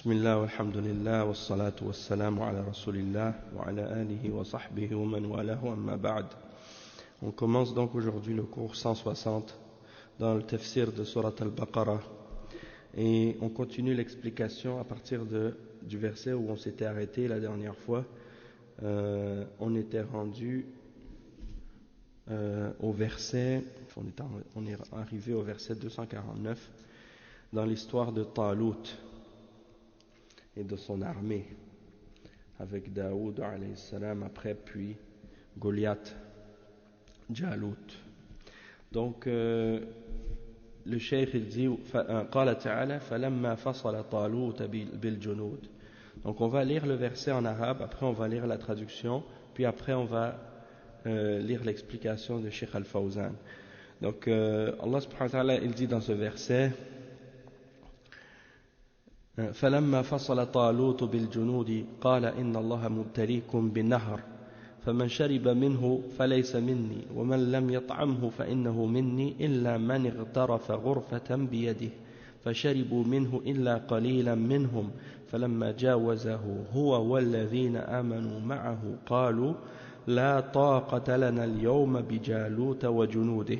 Bismillah, walhamdulillah, wassalatu wassalamu ala rasulillah, wa ala alihi wa sahbihi wa man walahu amma ba'd. On commence donc aujourd'hui le cours 160 dans le tafsir de Surat al-Baqarah et on continue l'explication à partir du verset où on s'était arrêté la dernière fois. On était rendu au verset, on est arrivé au verset 249 dans l'histoire de Talut et de son armée avec Daoud alayhi salam après, puis Goliath, Jalut. Donc le cheikh il dit قال تعالى فلما فصل طالوت بالجنود. Donc on va lire le verset en arabe, après on va lire la traduction, puis après on va lire l'explication de Cheikh Al-Fawzan. Donc Allah subhanahu wa ta'ala il dit dans ce verset فلما فصل طالوت بالجنود قال إن الله مبتليكم بالنهر فمن شرب منه فليس مني ومن لم يطعمه فإنه مني إلا من اغترف غرفة بيده فشربوا منه إلا قليلا منهم فلما جاوزه هو والذين آمنوا معه قالوا لا طاقة لنا اليوم بجالوت وجنوده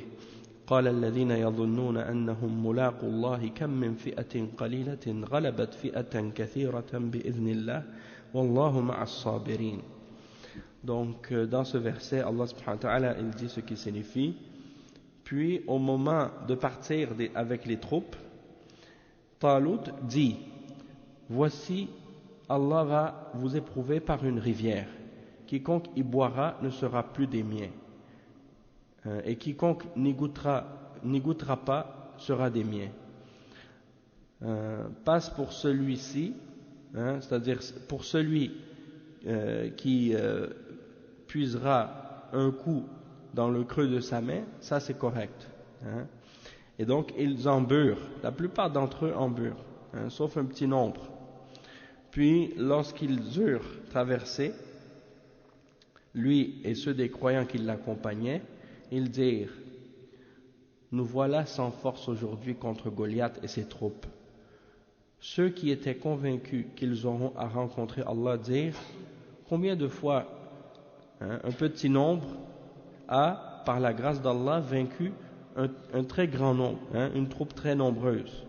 قال الذين يظنون أنهم ملاقوا الله كم من فئة قليلة غلبت فئة كثيرة بإذن الله والله مع الصابرين. Donc dans ce verset Allah subhanahu wa ta'ala il dit ce qui signifie: puis au moment de partir avec les troupes, Talut dit: voici Allah va vous éprouver par une rivière, quiconque y boira ne sera plus des miens, et quiconque n'y goûtera pas sera des miens. Passe pour celui-ci, c'est-à-dire pour celui qui puisera un coup dans le creux de sa main, ça c'est correct. Et donc ils en burent, la plupart d'entre eux en burent, sauf un petit nombre. Puis lorsqu'ils eurent traversé, lui et ceux des croyants qui l'accompagnaient, ils dirent: nous voilà sans force aujourd'hui contre Goliath et ses troupes. Ceux qui étaient convaincus qu'ils auront à rencontrer Allah dirent: combien de fois un petit nombre a, par la grâce d'Allah, vaincu un très grand nombre, une troupe très nombreuse.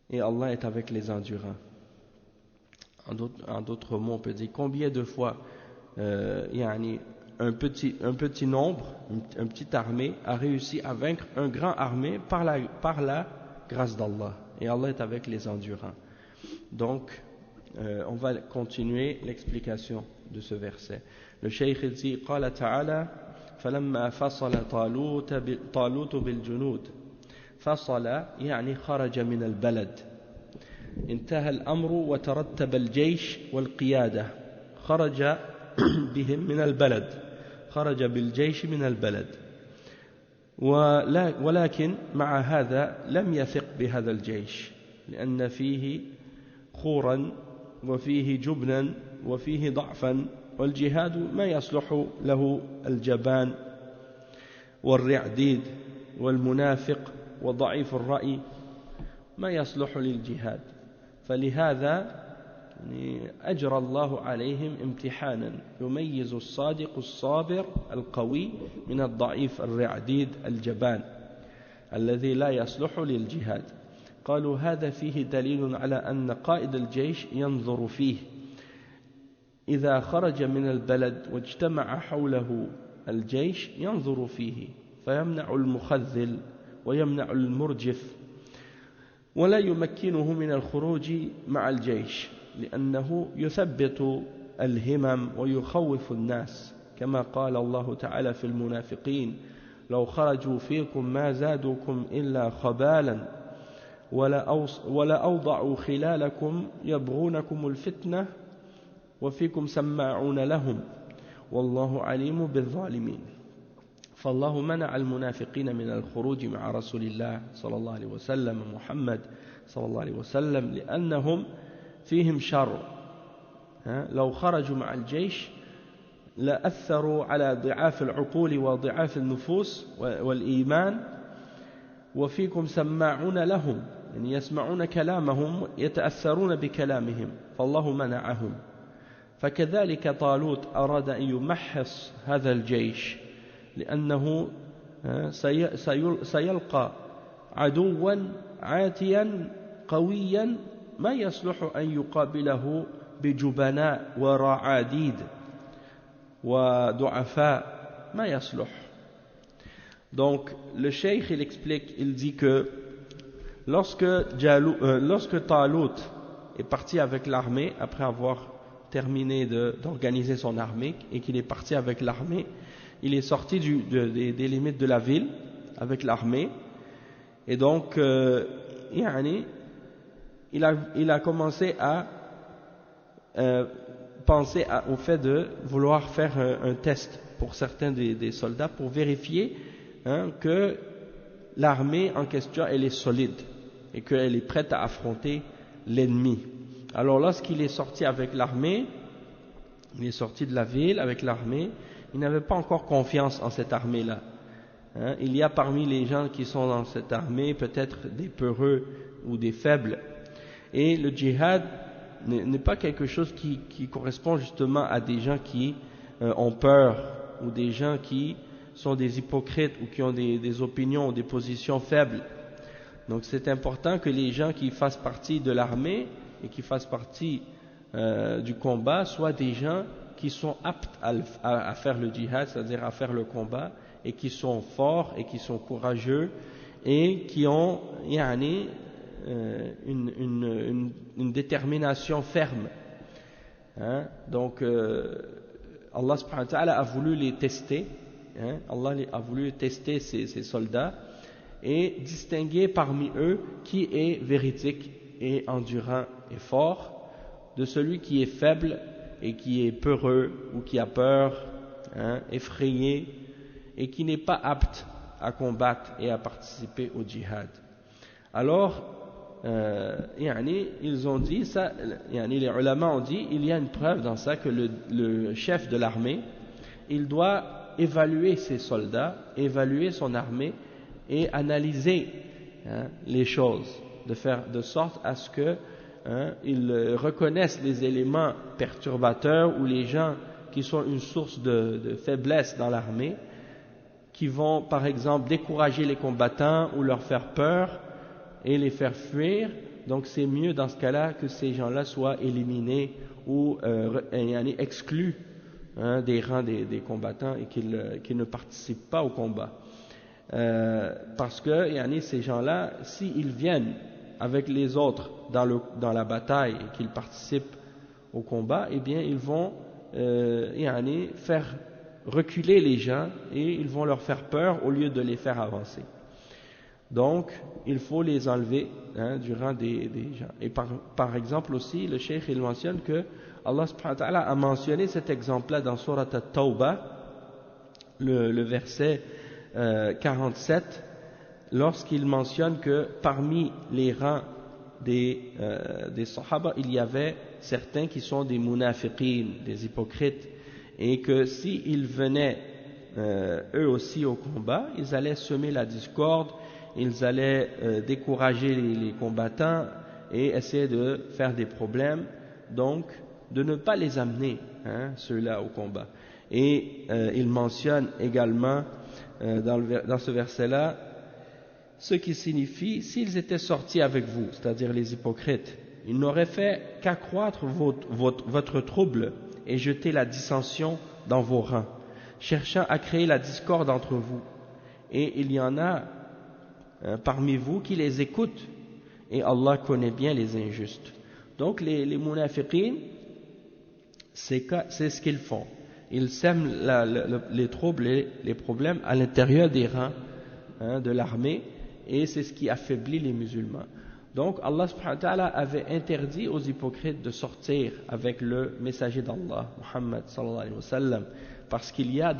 Et Allah est avec les endurants. En d'autres mots, on peut dire combien de fois un petit nombre, une petite armée a réussi à vaincre un grand armée par la grâce d'Allah. Et Allah est avec les endurants. Donc, on va continuer l'explication de ce verset. Le cheikh dit: قال تعالى فلما فصل طالوت بالجنود. فصل يعني خرج من البلد. انتهى الأمر وترتب الجيش والقيادة. خرج بهم من البلد، خرج بالجيش من البلد، ولكن مع هذا لم يثق بهذا الجيش لأن فيه خورا وفيه جبنا وفيه ضعفا، والجهاد ما يصلح له الجبان والرعديد والمنافق وضعيف الرأي، ما يصلح للجهاد. فلهذا أجرى الله عليهم امتحانا يميز الصادق الصابر القوي من الضعيف الرعديد الجبان الذي لا يصلح للجهاد. قالوا هذا فيه دليل على أن قائد الجيش ينظر فيه إذا خرج من البلد واجتمع حوله الجيش ينظر فيه فيمنع المخذل ويمنع المرجف ولا يمكنه من الخروج مع الجيش لأنه يثبت الهمم ويخوف الناس كما قال الله تعالى في المنافقين: لو خرجوا فيكم ما زادوكم إلا خبالا ولا أوضعوا خلالكم يبغونكم الفتنة وفيكم سماعون لهم والله عليم بالظالمين. فالله منع المنافقين من الخروج مع رسول الله صلى الله عليه وسلم محمد صلى الله عليه وسلم لأنهم فيهم شر. لو خرجوا مع الجيش لأثروا على ضعاف العقول وضعاف النفوس والإيمان وفيكم سماعون لهم يعني يسمعون كلامهم يتأثرون بكلامهم فالله منعهم. فكذلك طالوت أراد أن يمحص هذا الجيش لأنه سيلقى عدوا عاتيا قويا ما يصلح أن يقابله بجبناء ورعاديد ودعفاء ما يصلح. Donc le cheikh il explique, il dit que lorsque Talut est parti avec l'armée après avoir terminé d'organiser son armée et qu'il est parti avec l'armée, il est sorti des limites de la ville avec l'armée et donc il a commencé à penser au fait de vouloir faire un test pour certains des soldats pour vérifier que l'armée en question elle est solide et qu'elle est prête à affronter l'ennemi. Alors lorsqu'il est sorti avec l'armée, il est sorti de la ville avec l'armée, il n'avait pas encore confiance en cette armée-là. Il y a parmi les gens qui sont dans cette armée peut-être des peureux ou des faibles. Et le djihad n'est pas quelque chose qui correspond justement à des gens qui ont peur ou des gens qui sont des hypocrites ou qui ont des opinions ou des positions faibles. Donc c'est important que les gens qui fassent partie de l'armée et qui fassent partie du combat soient des gens qui sont aptes à faire le djihad, c'est-à-dire à faire le combat, et qui sont forts et qui sont courageux et qui ont une détermination ferme. Donc Allah subhanahu wa ta'ala a voulu les tester. Allah a voulu tester ces soldats et distinguer parmi eux qui est véridique et endurant et fort de celui qui est faible et qui est peureux ou qui a peur, effrayé et qui n'est pas apte à combattre et à participer au djihad. Alors ils ont dit ça, les ulama ont dit il y a une preuve dans ça que le chef de l'armée il doit évaluer ses soldats, évaluer son armée et analyser les choses de sorte à ce que ils reconnaissent les éléments perturbateurs ou les gens qui sont une source de faiblesse dans l'armée, qui vont par exemple décourager les combattants ou leur faire peur et les faire fuir. Donc c'est mieux dans ce cas-là que ces gens-là soient éliminés ou exclus des rangs des combattants et qu'ils ne participent pas au combat. Parce que ces gens-là, s'ils viennent avec les autres dans la bataille et qu'ils participent au combat, eh bien ils vont faire reculer les gens et ils vont leur faire peur au lieu de les faire avancer. Donc il faut les enlever du rang des gens. Et par exemple aussi, le cheikh il mentionne que Allah subhanahu wa ta'ala a mentionné cet exemple-là dans Surat At-Tawbah, le verset 47, lorsqu'il mentionne que parmi les rangs des Sahaba, il y avait certains qui sont des munafiqin, des hypocrites, et que s'ils venaient eux aussi au combat, ils allaient semer la discorde, ils allaient décourager les combattants et essayer de faire des problèmes, donc de ne pas les amener, ceux-là, au combat. Et il mentionne également dans ce verset-là ce qui signifie s'ils étaient sortis avec vous, c'est-à-dire les hypocrites, ils n'auraient fait qu'accroître votre trouble et jeter la dissension dans vos rangs, cherchant à créer la discorde entre vous. Et il y en a parmi vous qui les écoutent, et Allah connaît bien les injustes. Donc les munafiqin, c'est ce qu'ils font. Ils sèment les troubles et les problèmes à l'intérieur des rangs de l'armée, et c'est ce qui affaiblit les musulmans. Donc Allah subhanahu wa ta'ala avait interdit aux hypocrites de sortir avec le messager d'Allah, Muhammad sallallahu alayhi wa sallam, parce qu'il y a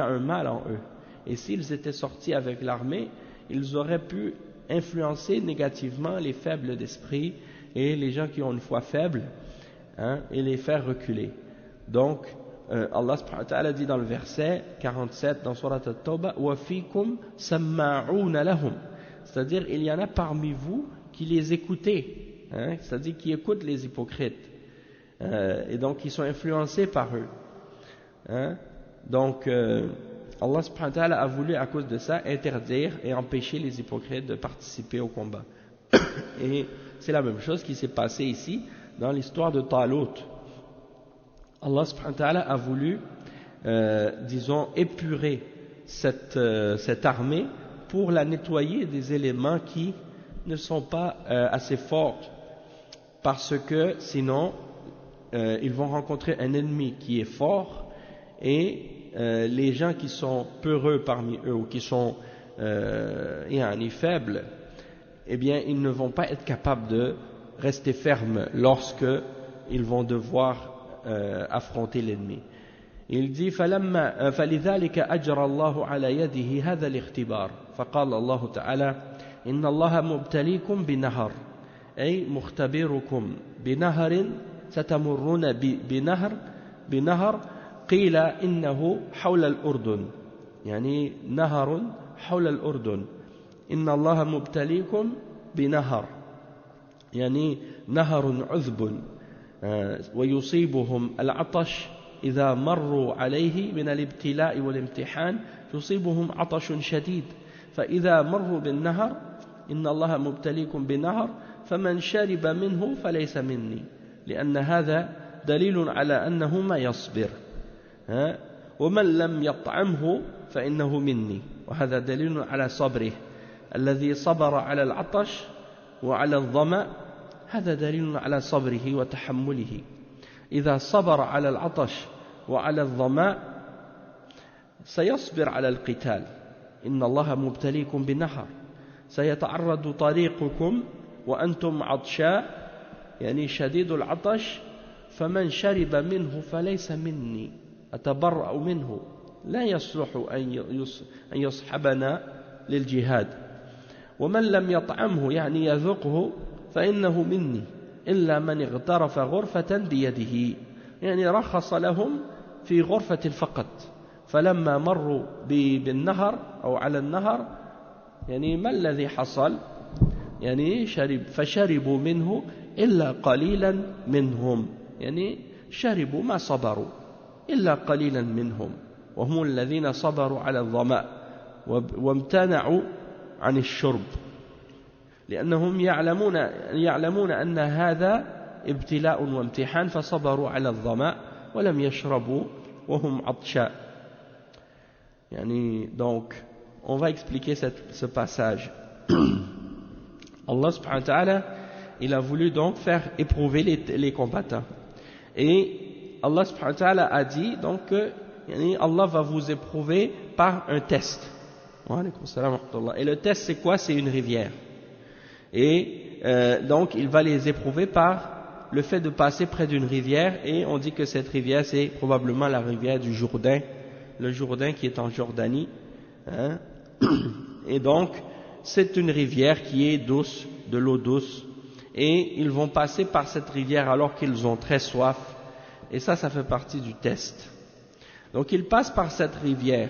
un mal en eux. Et s'ils étaient sortis avec l'armée, ils auraient pu influencer négativement les faibles d'esprit et les gens qui ont une foi faible, et les faire reculer. Donc Allah subhanahu wa ta'ala dit dans le verset 47 dans Surat At-Tawbah wa fikum samma'una lahum, c'est-à-dire il y en a parmi vous qui les écoutaient, c'est-à-dire qui écoutent les hypocrites, et donc qui sont influencés par eux. Donc Allah subhanahu wa ta'ala a voulu à cause de ça interdire et empêcher les hypocrites de participer au combat. Et c'est la même chose qui s'est passée ici dans l'histoire de Talut. Allah subhanahu wa ta'ala a voulu disons épurer cette armée pour la nettoyer des éléments qui ne sont pas assez forts, parce que sinon ils vont rencontrer un ennemi qui est fort, et les gens qui sont peureux parmi eux ou qui sont faibles, eh bien ils ne vont pas être capables de rester fermes lorsque ils vont devoir affronter l'ennemi. Il dit فلذلك أجرى الله على يده هذا الاختبار فقال الله تعالى إن الله مبتليكم بنهر أي مختبركم بنهر ستمرون بنهر قيل إنه حول الأردن، يعني نهر حول الأردن. إن الله مبتليكم بنهر يعني نهر عذب ويصيبهم العطش إذا مروا عليه من الابتلاء والامتحان، يصيبهم عطش شديد، فإذا مروا بالنهر إن الله مبتليكم بنهر فمن شرب منه فليس مني، لأن هذا دليل على أنه ما يصبر، ومن لم يطعمه فإنه مني، وهذا دليل على صبره، الذي صبر على العطش وعلى الظمأ هذا دليل على صبره وتحمله. إذا صبر على العطش وعلى الظماء سيصبر على القتال. إن الله مبتليكم بنهر سيتعرض طريقكم وأنتم عطشاء يعني شديد العطش، فمن شرب منه فليس مني أتبرأ منه، لا يصلح أن يصحبنا للجهاد، ومن لم يطعمه يعني يذقه فإنه مني إلا من اغترف غرفة بيده، يعني رخص لهم في غرفة فقط، فلما مروا بالنهر أو على النهر يعني ما الذي حصل؟ يعني فشربوا منه إلا قليلا منهم، يعني شربوا ما صبروا إلا قليلا منهم، وهم الذين صبروا على الظمأ وامتنعوا عن الشرب، لأنهم يعلمون أن هذا ابتلاء وامتحان، فصبروا على الظمأ ولم يشربوا وهم عطشاء. Donc, on va expliquer ce passage. Allah subhanahu wa ta'ala, il a voulu donc faire éprouver les combattants. Et Allah subhanahu wa ta'ala a dit donc que Allah va vous éprouver par un test. Et le test c'est quoi? C'est une rivière. Et donc il va les éprouver par le fait de passer près d'une rivière, et on dit que cette rivière c'est probablement la rivière du Jourdain, le Jourdain qui est en Jordanie, et donc c'est une rivière qui est douce, de l'eau douce, et ils vont passer par cette rivière alors qu'ils ont très soif, et ça fait partie du test. Donc ils passent par cette rivière,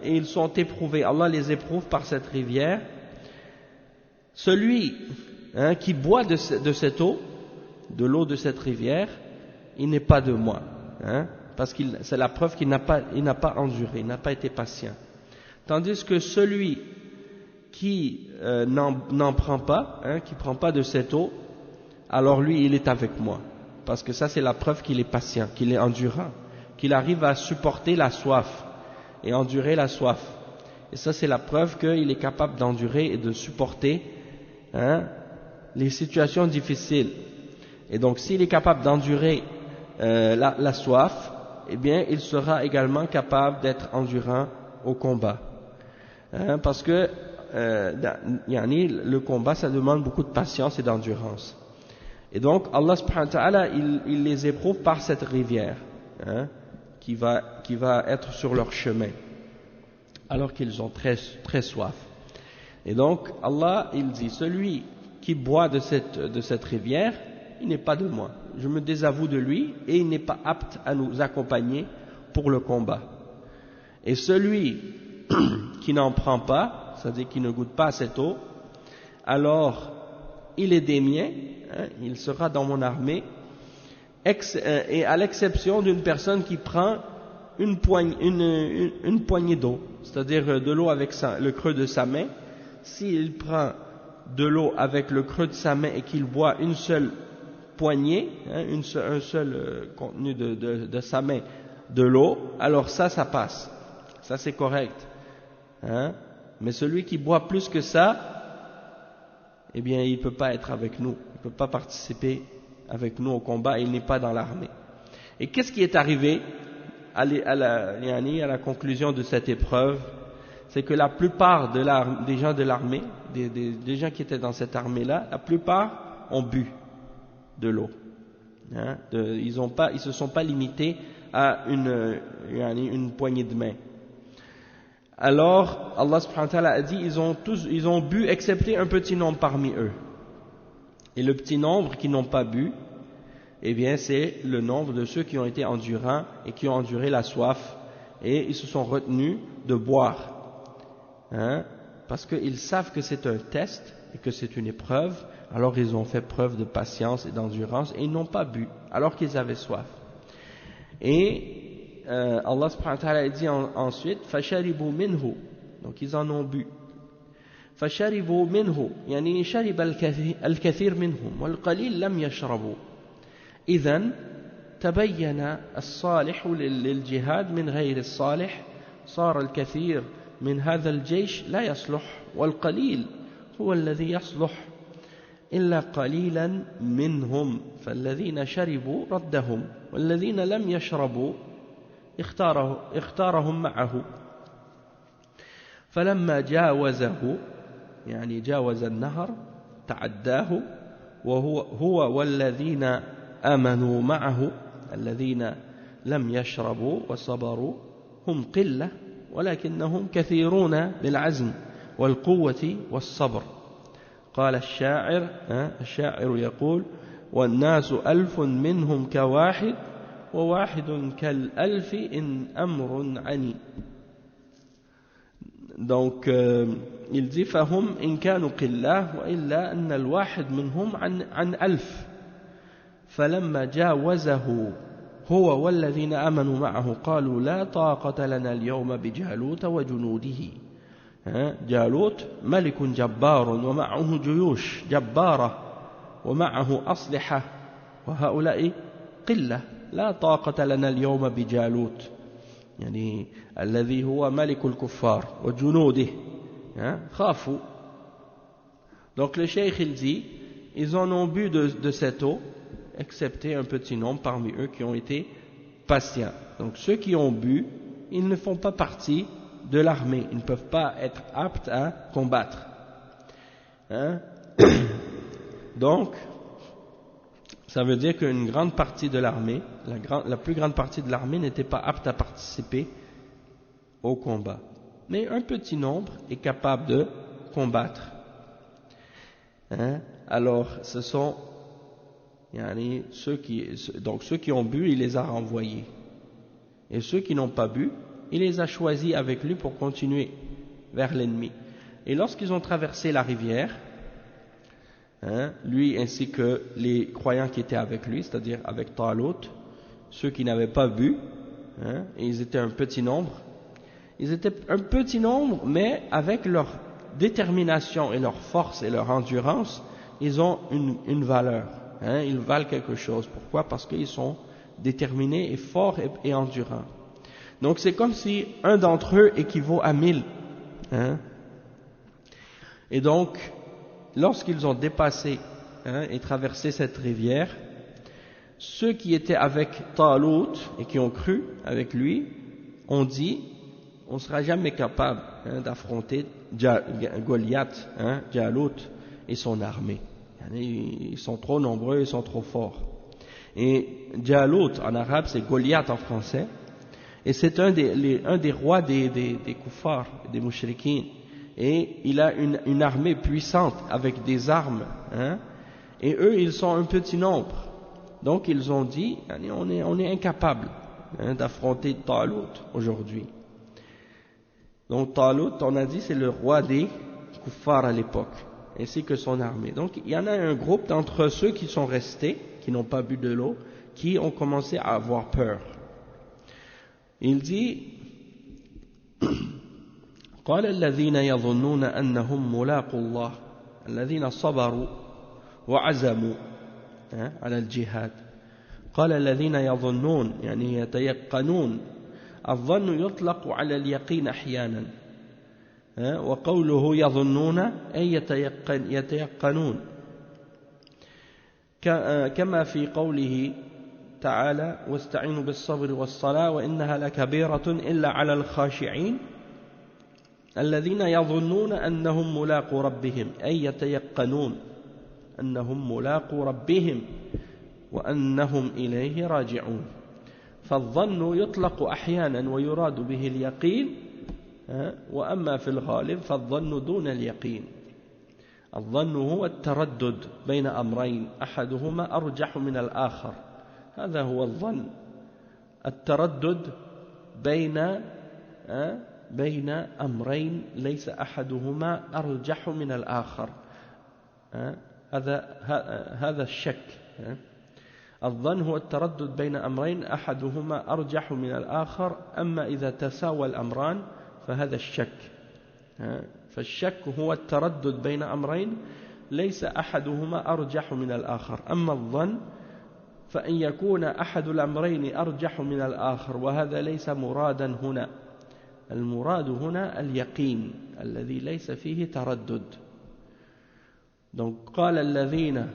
et ils sont éprouvés, Allah les éprouve par cette rivière. Celui qui boit de cette eau, de l'eau de cette rivière, il n'est pas de moi, parce que c'est la preuve qu'il n'a pas enduré, il n'a pas été patient. Tandis que celui qui n'en prend pas, qui prend pas de cette eau, alors lui il est avec moi, parce que ça c'est la preuve qu'il est patient, qu'il est endurant, qu'il arrive à supporter la soif et endurer la soif. Et ça c'est la preuve qu'il est capable d'endurer et de supporter les situations difficiles. Et donc s'il est capable d'endurer la soif, eh bien il sera également capable d'être endurant au combat, parce que le combat ça demande beaucoup de patience et d'endurance. Et donc Allah subhanahu wa ta'ala il les éprouve par cette rivière qui va être sur leur chemin alors qu'ils ont très, très soif. Et donc Allah il dit, celui qui boit de cette rivière, il n'est pas de moi, je me désavoue de lui, et il n'est pas apte à nous accompagner pour le combat. Et celui qui n'en prend pas, c'est-à-dire qui ne goûte pas à cette eau, alors il est des miens, il sera dans mon armée, et à l'exception d'une personne qui prend une poignée d'eau, c'est-à-dire de l'eau avec le creux de sa main. S'il prend de l'eau avec le creux de sa main et qu'il boit une seule poignée, un seul contenu de sa main de l'eau, alors ça passe, ça c'est correct. Mais celui qui boit plus que ça, eh bien il ne peut pas être avec nous, il ne peut pas participer avec nous au combat, il n'est pas dans l'armée. Et qu'est-ce qui est arrivé à la conclusion de cette épreuve? C'est que la plupart des gens de l'armée, des gens qui étaient dans cette armée-là, la plupart ont bu de l'eau. Ils se sont pas limités à une poignée de main. Alors, Allah subhanahu wa ta'ala a dit, ils ont bu excepté un petit nombre parmi eux. Et le petit nombre qui n'ont pas bu, eh bien c'est le nombre de ceux qui ont été endurants et qui ont enduré la soif, et ils se sont retenus de boire. Parce qu'ils savent que c'est un test et que c'est une épreuve, alors ils ont fait preuve de patience et d'endurance et ils n'ont pas bu alors qu'ils avaient soif. Et Allah subhanahu wa ta'ala dit ensuite فَشَرِبُوا مِنْهُ, donc ils en ont bu. فَشَرِبُوا مِنْهُ يعني شرب الكثير منهم والقليل لم يشربوا. إذن تبين الصالح للجهاد من غير الصالح، صار الكثير من هذا الجيش لا يصلح والقليل هو الذي يصلح إلا قليلا منهم، فالذين شربوا ردهم والذين لم يشربوا اختارهم معه. فلما جاوزه يعني جاوز النهر تعداه هو والذين آمنوا معه الذين لم يشربوا وصبروا هم قلة ولكنهم كثيرون بالعزم والقوة والصبر. قال الشاعر يقول والناس ألف منهم كواحد وواحد كالألف إن أمر عني. Donc il dit فهم إن كانوا قلة وإلا أن الواحد منهم عن ألف. فلما جاوزه هو والذين آمنوا معه قالوا لا طاقة لنا اليوم بجالوت وجنوده. جالوت ملك جبار ومعه جيوش جبارة ومعه أسلحة وهؤلاء قلة لا طاقة لنا اليوم بجالوت يعني الذي هو ملك الكفار وجنوده خافوا. Donc le cheikh il dit ils en ont bu de cette eau excepté un petit nombre parmi eux qui ont été patients. Donc ceux qui ont bu, ils ne font pas partie de l'armée, ils ne peuvent pas être aptes à combattre. Donc, ça veut dire qu'une grande partie de l'armée, la plus grande partie de l'armée n'était pas apte à participer au combat. Mais un petit nombre est capable de combattre. Alors, ce sont ceux qui ont bu, il les a renvoyés. Et ceux qui n'ont pas bu, il les a choisis avec lui pour continuer vers l'ennemi. Et lorsqu'ils ont traversé la rivière, lui ainsi que les croyants qui étaient avec lui, c'est-à-dire avec Talut, ceux qui n'avaient pas bu, et ils étaient un petit nombre, mais avec leur détermination et leur force et leur endurance, ils ont une valeur. Ils valent quelque chose. Pourquoi? Parce qu'ils sont déterminés et forts et endurants. Donc c'est comme si un d'entre eux équivaut à 1000. Et donc, lorsqu'ils ont dépassé et traversé cette rivière, ceux qui étaient avec Talut et qui ont cru avec lui ont dit on ne sera jamais capable d'affronter Goliath, Jalut et son armée. Ils sont trop nombreux, ils sont trop forts. Et Jalut en arabe c'est Goliath en français, et c'est un des rois des kuffars, des mushrikines, et il a une armée puissante avec des armes, et eux ils sont un petit nombre, donc ils ont dit on est incapable d'affronter Talut aujourd'hui. Donc Talut, on a dit, c'est le roi des kuffars à l'époque. ainsi que son armée. Donc il y en a un groupe d'entre ceux qui sont restés, qui n'ont pas bu de l'eau, qui ont commencé à avoir peur. Il dit قال الذين يظنون أنهم ملاقو الله الذين صبروا وعزموا على الجهاد. قال الذين يظنون يعني يتيقنون. الظن يطلق على اليقين أحيانا، وقوله يظنون أي يتيقنون، كما في قوله تعالى واستعينوا بالصبر والصلاة وإنها لكبيرة إلا على الخاشعين الذين يظنون أنهم ملاقو ربهم أي يتيقنون أنهم ملاقو ربهم وأنهم إليه راجعون. فالظن يطلق أحيانا ويراد به اليقين، وأما في الغالب فالظن دون اليقين. الظن هو التردد بين أمرين أحدهما أرجح من الآخر، هذا هو الظن، التردد بين أمرين ليس أحدهما أرجح من الآخر، هذا الشك. الظن هو التردد بين أمرين أحدهما أرجح من الآخر، أما إذا تساوى الأمران فهذا الشك. فالشك هو التردد بين أمرين ليس أحدهما أرجح من الآخر. أما الظن فإن يكون أحد الأمرين أرجح من الآخر، وهذا ليس مرادا هنا. المراد هنا اليقين الذي ليس فيه تردد. Donc قال الذين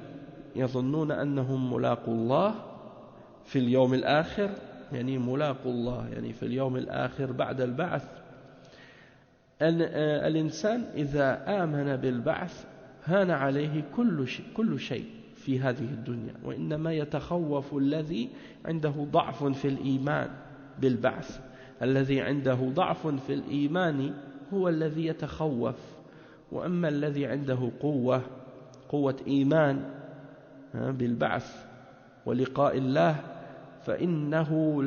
يظنون أنهم ملاقو الله في اليوم الآخر، يعني ملاقو الله يعني في اليوم الآخر بعد البعث. الإنسان إذا آمن بالبعث هان عليه كل شيء في هذه الدنيا، وإنما يتخوف الذي عنده ضعف في الإيمان بالبعث. الذي عنده ضعف في الإيمان هو الذي يتخوف، وأما الذي عنده قوة إيمان بالبعث ولقاء الله فإنه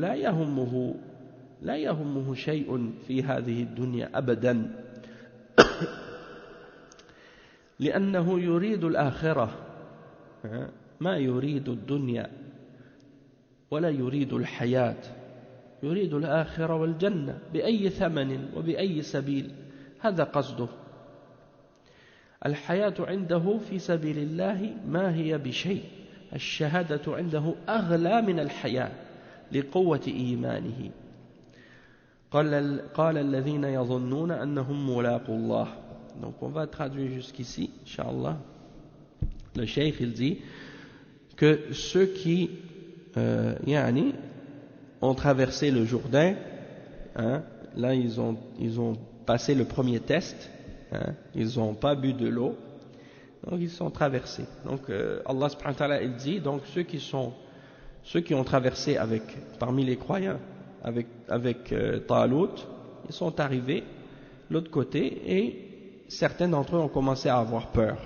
لا يهمه شيء في هذه الدنيا أبدا، لأنه يريد الآخرة، ما يريد الدنيا ولا يريد الحياة، يريد الآخرة والجنة بأي ثمن وبأي سبيل، هذا قصده. الحياة عنده في سبيل الله ما هي بشيء، الشهادة عنده أغلى من الحياة لقوة إيمانه. قال الذين يظنون أنهم ملاقو الله. Donc on va traduire jusqu'ici, Inch'Allah. Le cheikh il dit que ceux qui ont traversé le Jourdain, là ils ont passé le premier test, ils n'ont pas bu de l'eau, donc ils sont traversés. Donc Allah subhanahu wa ta'ala il dit, donc ceux qui ont traversé parmi les croyants avec Talut, ils sont arrivés de l'autre côté et certains d'entre eux ont commencé à avoir peur.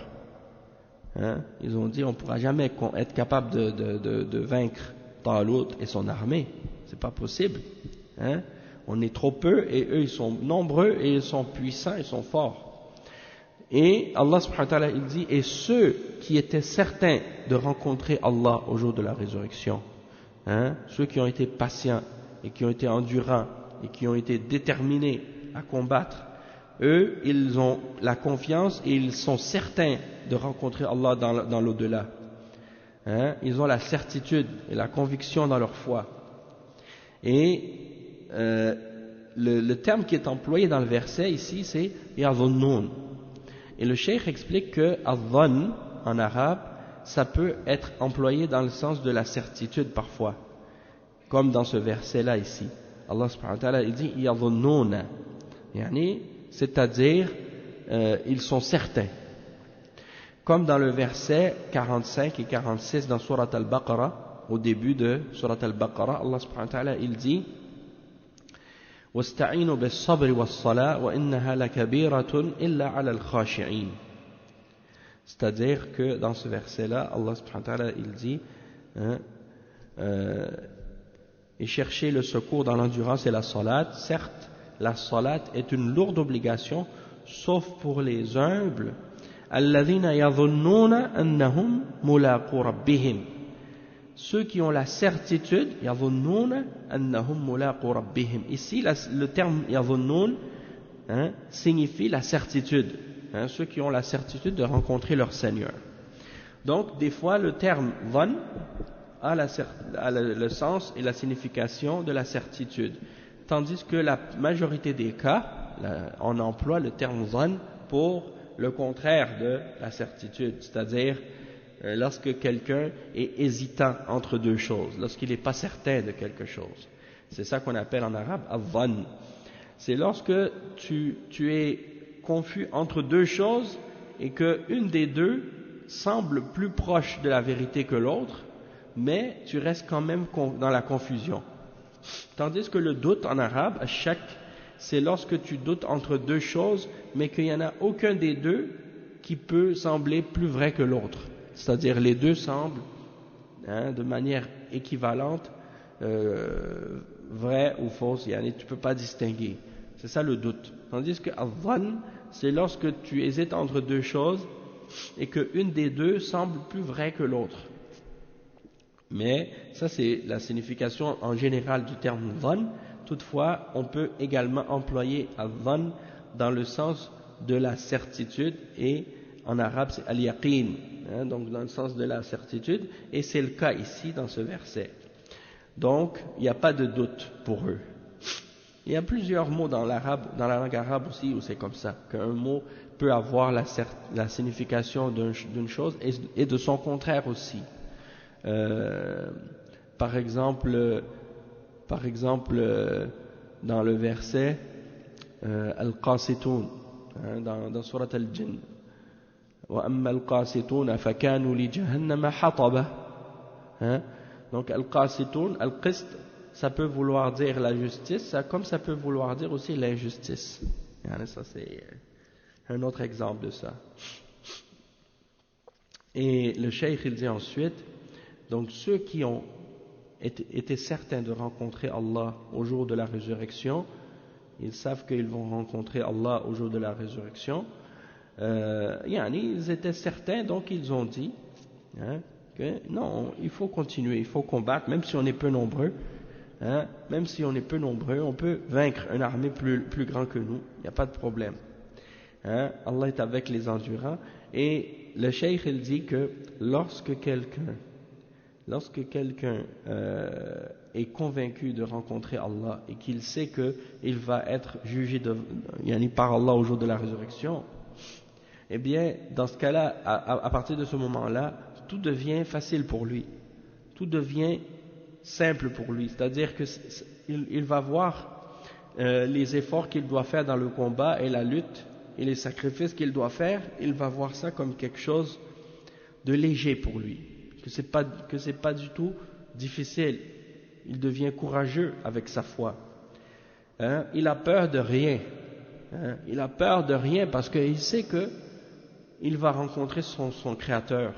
Ils ont dit on ne pourra jamais être capable de vaincre Talut et son armée, c'est pas possible. On est trop peu et eux ils sont nombreux et ils sont puissants, ils sont forts. Et Allah subhanahu wa ta'ala il dit et ceux qui étaient certains de rencontrer Allah au jour de la résurrection, ceux qui ont été patients et qui ont été endurants et qui ont été déterminés à combattre, eux ils ont la confiance et ils sont certains de rencontrer Allah dans l'au-delà. Ils ont la certitude et la conviction dans leur foi. Et le terme qui est employé dans le verset ici c'est yadhunnun. Et le cheikh explique que adhan en arabe ça peut être employé dans le sens de la certitude parfois, comme dans ce verset là ici. Allah subhanahu wa ta'ala il dit yadhunnun, c'est-à-dire ils sont certains, comme dans le verset 45 et 46 dans Surat Al-Baqarah. Au début de Surat Al-Baqarah, Allah subhanahu wa ta'ala il dit وَاسْتَعِينُوا بِالصَّبْرِ وَالصَّلَاةِ وَإِنَّهَا لَكَبِيرَةٌ إِلَّا عَلَى الْخَاشِعِينَ. C'est-à-dire que dans ce verset-là, Allah subhanahu wa ta'ala il dit et chercher le secours dans l'endurance et la salat. Certes, la salat est une lourde obligation, sauf pour les humbles, الذين يظنون أنهم ملاقو ربهم. Ceux qui ont la certitude, يظنون أنهم ملاقو ربهم. Ici, le terme يظنون signifie la certitude. Ceux qui ont la certitude de rencontrer leur Seigneur. Donc, des fois, le terme ظن a le sens et la signification de la certitude. Tandis que la majorité des cas, on emploie le terme ظن pour le contraire de la certitude, c'est-à-dire lorsque quelqu'un est hésitant entre deux choses, lorsqu'il n'est pas certain de quelque chose. C'est ça qu'on appelle en arabe al-dhann. C'est lorsque tu es confus entre deux choses et qu'une des deux semble plus proche de la vérité que l'autre, mais tu restes quand même dans la confusion. Tandis que le doute en arabe, ash-shak, c'est lorsque tu doutes entre deux choses, mais qu'il n'y en a aucun des deux qui peut sembler plus vrai que l'autre. C'est-à-dire les deux semblent de manière équivalente, vrai ou fausse, tu ne peux pas distinguer. C'est ça le doute. Tandis que al-dhann, c'est lorsque tu hésites entre deux choses et qu'une des deux semble plus vraie que l'autre. Mais ça c'est la signification en général du terme dhann. Toutefois, on peut également employer al-dhann dans le sens de la certitude, et en arabe c'est al-yaqin, donc dans le sens de la certitude, et c'est le cas ici dans ce verset. Donc, il n'y a pas de doute pour eux. Il y a plusieurs mots dans l'arabe, dans la langue arabe aussi, où c'est comme ça, qu'un mot peut avoir la signification d'une chose et de son contraire aussi. Par exemple, dans le verset Al-Qasitun, dans Surat Al-Jinn, وَأَمَّا الْقَاسِطُونَ فَكَانُوا لِجَهَنَّمَ حَطَبًا. Donc Al-Qasitun, Al-Qist, ça peut vouloir dire la justice, comme ça peut vouloir dire aussi l'injustice. Ça c'est un autre exemple de ça. Et le cheikh il dit ensuite, donc ceux qui ont été certains de rencontrer Allah au jour de la résurrection, ils savent qu'ils vont rencontrer Allah au jour de la résurrection, ils étaient certains, donc ils ont dit que non, il faut continuer, il faut combattre, même si on est peu nombreux, même si on est peu nombreux, on peut vaincre une armée plus grande que nous, il n'y a pas de problème. Allah est avec les endurants. Et le cheikh il dit que lorsque quelqu'un est convaincu de rencontrer Allah et qu'il sait qu'il va être jugé par Allah au jour de la résurrection, eh bien dans ce cas-là, à partir de ce moment-là, tout devient facile pour lui, tout devient simple pour lui, c'est-à-dire qu'il va voir les efforts qu'il doit faire dans le combat et la lutte et les sacrifices qu'il doit faire, il va voir ça comme quelque chose de léger pour lui, que c'est pas du tout difficile. Il devient courageux avec sa foi. Il a peur de rien. Il a peur de rien parce qu'il sait que il va rencontrer son Créateur,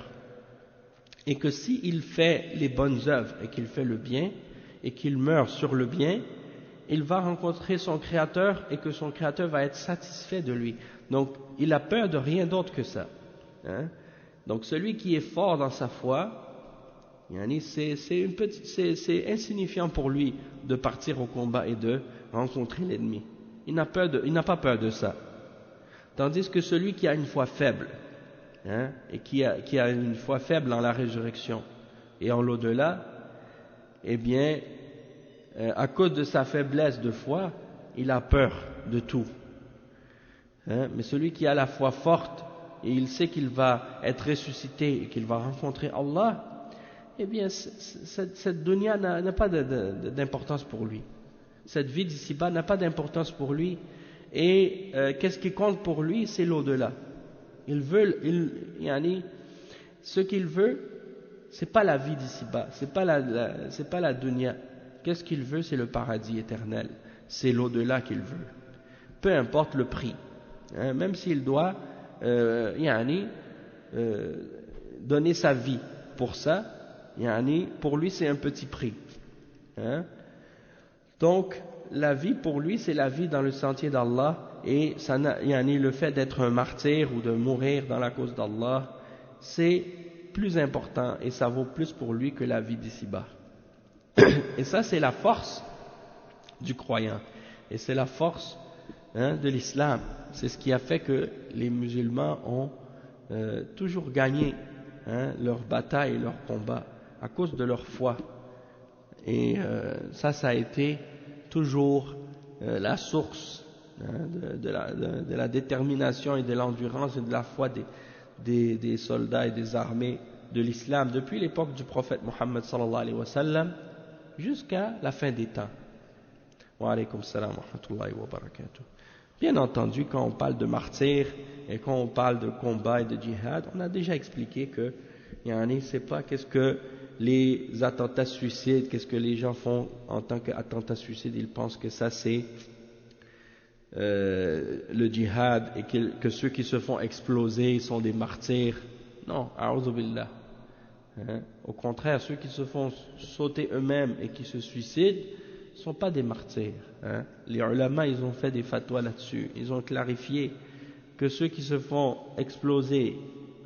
et que s'il fait les bonnes œuvres et qu'il fait le bien et qu'il meurt sur le bien, il va rencontrer son Créateur et que son Créateur va être satisfait de lui. Donc, il a peur de rien d'autre que ça. Donc, celui qui est fort dans sa foi, c'est insignifiant pour lui de partir au combat et de rencontrer l'ennemi. Il n'a pas peur de ça. Tandis que celui qui a une foi faible, et qui a une foi faible en la résurrection et en l'au-delà, eh bien, à cause de sa faiblesse de foi, il a peur de tout. Mais celui qui a la foi forte et il sait qu'il va être ressuscité et qu'il va rencontrer Allah, eh bien, cette dunya n'a pas d'importance pour lui. Cette vie d'ici-bas n'a pas d'importance pour lui. Et qu'est-ce qui compte pour lui? C'est l'au-delà. Ce qu'il veut, c'est pas la vie d'ici-bas, c'est pas la dunya. Qu'est-ce qu'il veut? C'est le paradis éternel. C'est l'au-delà qu'il veut. Peu importe le prix. Même s'il doit donner sa vie pour ça, pour lui c'est un petit prix. Donc la vie pour lui c'est la vie dans le sentier d'Allah, et le fait d'être un martyr ou de mourir dans la cause d'Allah, c'est plus important et ça vaut plus pour lui que la vie d'ici-bas. Et ça, c'est la force du croyant. Et c'est la force de l'islam. C'est ce qui a fait que les musulmans ont toujours gagné leur bataille et leur combat à cause de leur foi. Et ça a été toujours la source de la détermination et de l'endurance et de la foi des soldats et des armées de l'islam depuis l'époque du prophète Mohammed sallallahu alayhi wa sallam jusqu'à la fin des temps. Wa alaykum salam wa rahmatullahi wa barakatuh. Bien entendu, quand on parle de martyrs et quand on parle de combat et de djihad, on a déjà expliqué que c'est pas qu'est-ce que les attentats suicides, qu'est-ce que les gens font en tant qu'attentats suicides, ils pensent que ça c'est le djihad et que ceux qui se font exploser sont des martyrs. Non, a'udhu billah. Au contraire, ceux qui se font sauter eux-mêmes et qui se suicident ne sont pas des martyrs. Les ulama, ils ont fait des fatwas là-dessus. Ils ont clarifié que ceux qui se font exploser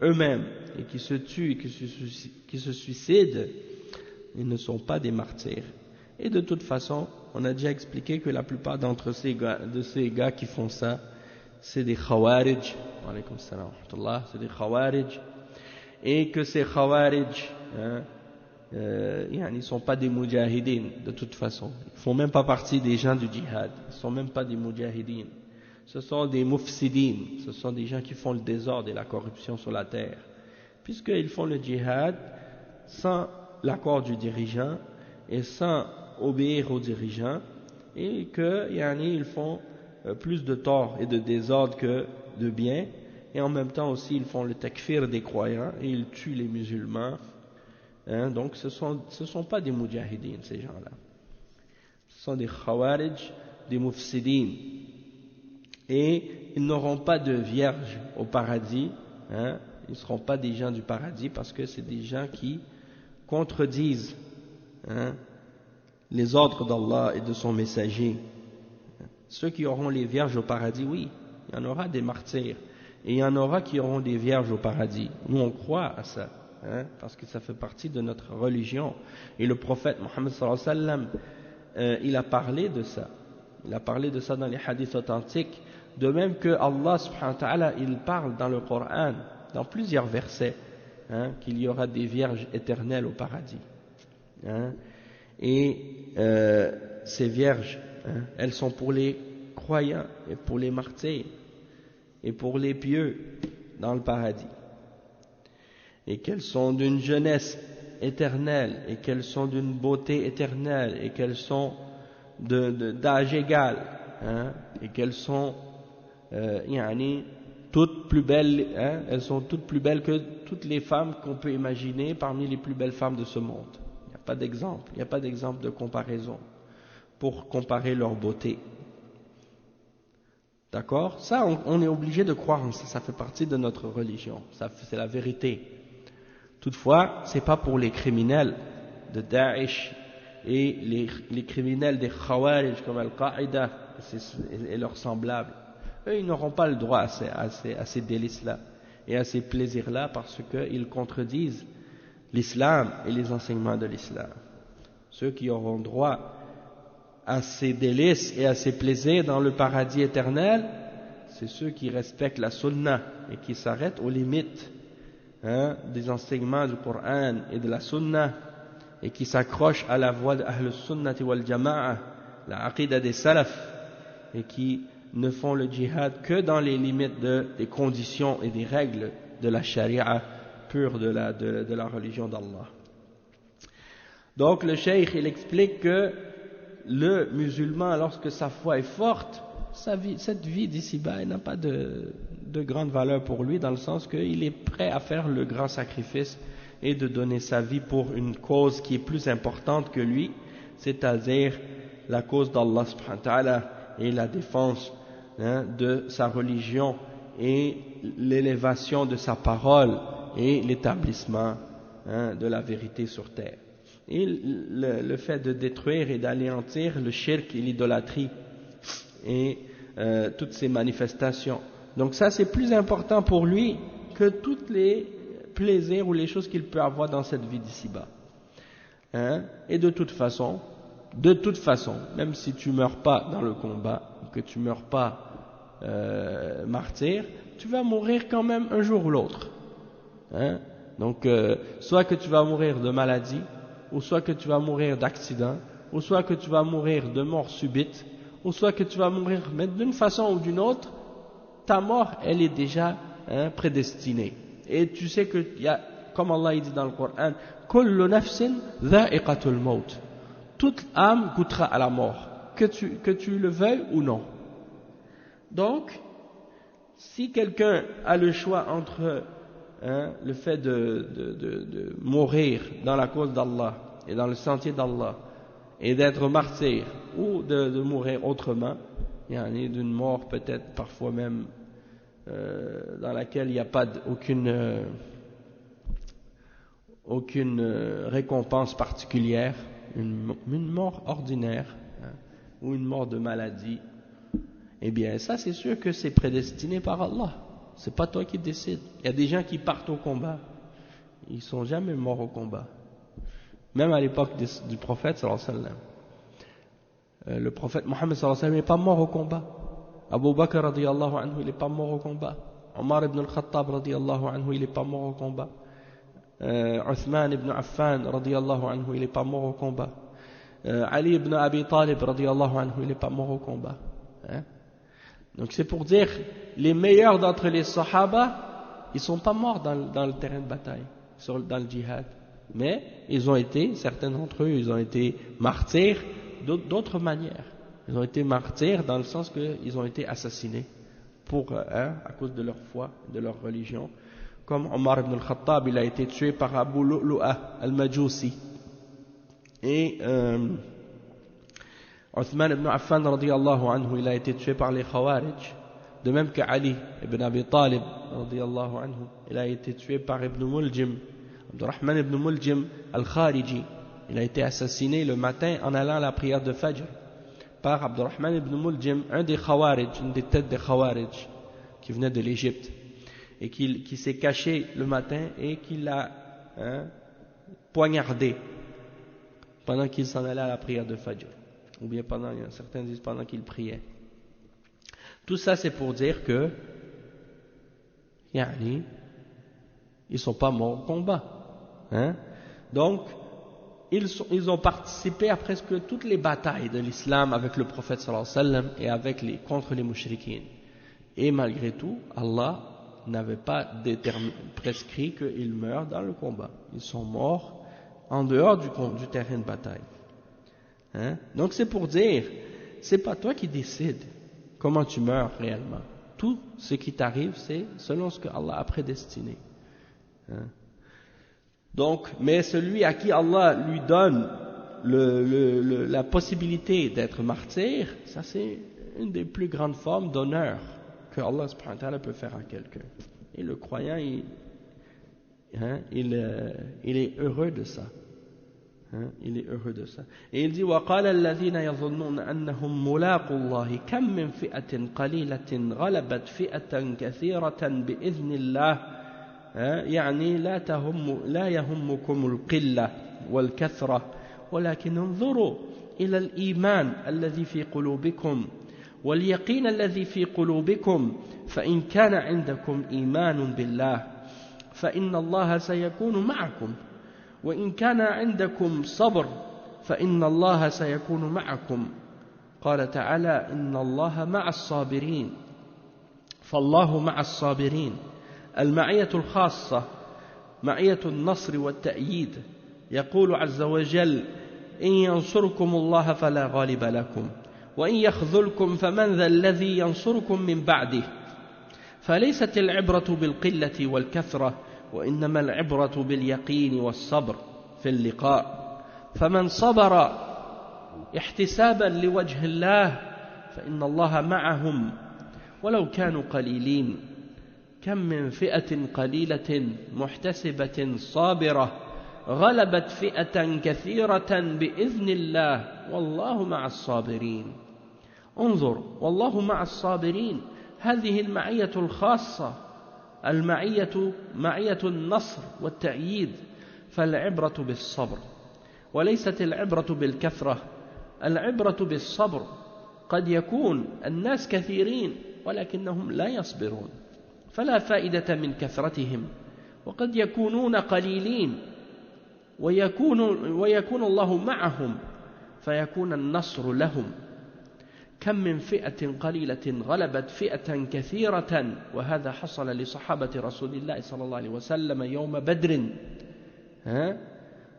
eux-mêmes et qui se tuent et qui se suicident, ils ne sont pas des martyrs. Et de toute façon, on a déjà expliqué que la plupart d'entre ces gars qui font ça, c'est des khawarij. Wa alaykum salam wa rahmatullah, c'est des khawarij. Et que ces khawarij, ils ne sont pas des mujahideen de toute façon. Ils ne font même pas partie des gens du djihad. Ils ne sont même pas des mujahideen. Ce sont des mufsideen. Ce sont des gens qui font le désordre et la corruption sur la terre. Puisqu'ils font le djihad sans l'accord du dirigeant et sans obéir aux dirigeants, et qu'ils font plus de tort et de désordre que de bien, et en même temps aussi ils font le takfir des croyants et ils tuent les musulmans. Donc ce sont pas des mujahideen, ces gens-là. Ce sont des khawarij, des mufsideen. Et ils n'auront pas de vierge au paradis. Ils ne seront pas des gens du paradis parce que c'est des gens qui contredisent les ordres d'Allah et de son messager. Ceux qui auront les vierges au paradis, oui, il y en aura des martyrs. Et il y en aura qui auront des vierges au paradis. Nous on croit à ça. Parce que ça fait partie de notre religion. Et le prophète Mohammed sallallahu alayhi wa sallam, il a parlé de ça. Il a parlé de ça dans les hadiths authentiques. De même que Allah subhanahu wa ta'ala, il parle dans le Coran, dans plusieurs versets, qu'il y aura des vierges éternelles au paradis. Et ces vierges, elles sont pour les croyants et pour les martyrs et pour les pieux dans le paradis. Et qu'elles sont d'une jeunesse éternelle, et qu'elles sont d'une beauté éternelle, et qu'elles sont d'âge égal, et qu'elles sont toutes plus belles, elles sont toutes plus belles que toutes les femmes qu'on peut imaginer parmi les plus belles femmes de ce monde. Il n'y a pas d'exemple, il n'y a pas d'exemple de comparaison pour comparer leur beauté. D'accord? Ça, on est obligé de croire en ça, ça fait partie de notre religion, c'est la vérité. Toutefois, ce n'est pas pour les criminels de Daesh et les criminels des Khawarij comme Al-Qaïda et leurs semblables. Eux, ils n'auront pas le droit à ces délices-là et à ces plaisirs-là parce qu'ils contredisent l'islam et les enseignements de l'islam. Ceux qui auront droit à ces délices et à ces plaisirs dans le paradis éternel, c'est ceux qui respectent la sunna et qui s'arrêtent aux limites des enseignements du Coran et de la sunna et qui s'accrochent à la voie de Ahl sunnati wal Jama'a, la aqida des salaf, et qui ne font le djihad que dans les limites des conditions et des règles de la charia pure de la religion d'Allah. Donc le cheikh il explique que le musulman, lorsque sa foi est forte, cette vie d'ici-bas n'a pas de grande valeur pour lui, dans le sens qu'il est prêt à faire le grand sacrifice et de donner sa vie pour une cause qui est plus importante que lui, c'est-à-dire la cause d'Allah subhanahu wa ta'ala et la défense de sa religion et l'élévation de sa parole et l'établissement de la vérité sur terre. Et le fait de détruire et d'anéantir le shirk et l'idolâtrie et toutes ces manifestations. Donc ça c'est plus important pour lui que tous les plaisirs ou les choses qu'il peut avoir dans cette vie d'ici-bas. Et de toute façon, même si tu meurs pas dans le combat, que tu meurs pas martyr, tu vas mourir quand même un jour ou l'autre. Donc soit que tu vas mourir de maladie, ou soit que tu vas mourir d'accident, ou soit que tu vas mourir de mort subite, ou soit que tu vas mourir, mais d'une façon ou d'une autre, ta mort, elle est déjà prédestinée. Et tu sais que, comme Allah dit dans le Coran, « Kullu nafsin dha'iqatul maut » toute âme goûtera à la mort, que tu le veuilles ou non. Donc, si quelqu'un a le choix entre le fait de mourir dans la cause d'Allah et dans le sentier d'Allah et d'être martyr ou de mourir autrement, d'une mort peut-être parfois même dans laquelle il n'y a pas aucune récompense particulière, une mort ordinaire ou une mort de maladie, eh bien ça c'est sûr que c'est prédestiné par Allah. C'est pas toi qui décides. Il y a des gens qui partent au combat, ils sont jamais morts au combat. Même à l'époque du prophète sallallahu alayhi wa sallam, le prophète Mohammed sallallahu alayhi wa sallam n'est pas mort au combat. Abu Bakr radiyallahu anhu il n'est pas mort au combat. Omar ibn al-Khattab radiyallahu anhu il n'est pas mort au combat. Uthman ibn Affan radiyallahu anhu il n'est pas mort au combat. Ali ibn Abi Talib radiyallahu anhu il n'est pas mort au combat. Donc c'est pour dire, les meilleurs d'entre les Sahaba, ils ne sont pas morts dans le terrain de bataille, dans le djihad. Mais ils ont été, certains d'entre eux, ils ont été martyrs d'autres manières. Ils ont été martyrs dans le sens qu'ils ont été assassinés à cause de leur foi, de leur religion. Comme Omar ibn al-Khattab, il a été tué par Abu Lu'lu'a al-Majusi. Et Uthman ibn Affan radiyallahu anhu, il a été tué par les Khawarij. De même que Ali ibn Abi Talib radiyallahu anhu, il a été tué par Ibn Muljim. Abdurrahman ibn Muljim al-Khariji, il a été assassiné le matin en allant à la prière de Fajr par Abdurrahman ibn Muljim, un des Khawarij, une des têtes des Khawarij qui venait de l'Égypte et qui s'est caché le matin et qui l'a poignardé pendant qu'il s'en allait à la prière de Fajr, ou bien certains disent pendant qu'il priait. Tout ça c'est pour dire que ils ne sont pas morts au combat. Donc ils ont participé à presque toutes les batailles de l'islam avec le prophète sallallahu alayhi wa sallam et contre les mouchriquines. Et malgré tout, Allah n'avait pas prescrit qu'ils meurent dans le combat. Ils sont morts en dehors du terrain de bataille. Donc c'est pour dire, c'est pas toi qui décides comment tu meurs réellement. Tout ce qui t'arrive, c'est selon ce que Allah a prédestiné. Donc, mais celui à qui Allah lui donne la possibilité d'être martyr, ça c'est une des plus grandes formes d'honneur que Allah subhanahu wa ta'ala peut faire à quelqu'un. Et le croyant, il est heureux de ça. Il est heureux de ça. Et il dit وَقَالَ الَّذِينَ يَظُنُّونَ أَنَّهُمْ مُلَاقُوا اللَّهِ كَمْ مِنْ فِئَةٍ قَلِيلَةٍ غَلَبَتْ فِئَةً كَثِيرَةً بِإِذْنِ اللَّهِ يعني لا يهمكم القلة والكثرة ولكن انظروا إلى الإيمان الذي في قلوبكم واليقين الذي في قلوبكم فإن كان عندكم إيمان بالله فإن الله سيكون معكم وإن كان عندكم صبر فإن الله سيكون معكم قال تعالى إن الله مع الصابرين فالله مع الصابرين المعية الخاصة معية النصر والتأييد يقول عز وجل إن ينصركم الله فلا غالب لكم وإن يخذلكم فمن ذا الذي ينصركم من بعده فليست العبرة بالقلة والكثرة وإنما العبرة باليقين والصبر في اللقاء فمن صبر احتسابا لوجه الله فإن الله معهم ولو كانوا قليلين كم من فئة قليلة محتسبة صابرة غلبت فئة كثيرة بإذن الله والله مع الصابرين. انظر والله مع الصابرين. هذه المعية الخاصة، المعية معية النصر والتأييد، فالعبرة بالصبر وليست العبرة بالكثرة، العبرة بالصبر. قد يكون الناس كثيرين ولكنهم لا يصبرون، فلا فائدة من كثرتهم، وقد يكونون قليلين ويكون الله معهم فيكون النصر لهم. كم من فئة قليلة غلبت فئة كثيرة، وهذا حصل لصحابة رسول الله صلى الله عليه وسلم يوم بدر.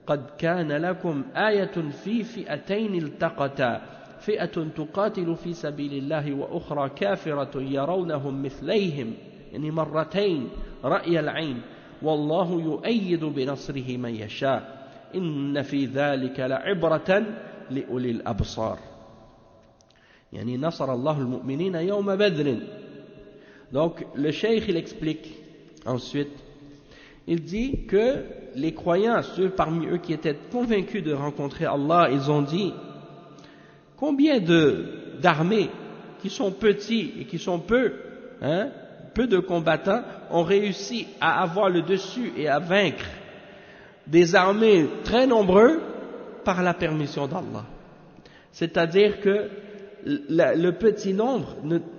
قد كان لكم آية في فئتين التقتا، فئة تقاتل في سبيل الله وأخرى كافرة يرونهم مثليهم، يعني مرتين رأي العين، والله يؤيد بنصره من يشاء إن في ذلك لعبرة لأولي الأبصار. يعني نصر الله المؤمنين يوم بدر. Donc le cheikh il explique ensuite, il dit que les croyants, ceux parmi eux qui étaient convaincus de rencontrer Allah, ils ont dit: combien d'armées qui sont petits et qui sont peu de combattants ont réussi à avoir le dessus et à vaincre des armées très nombreuses par la permission d'Allah. C'est-à-dire que le petit nombre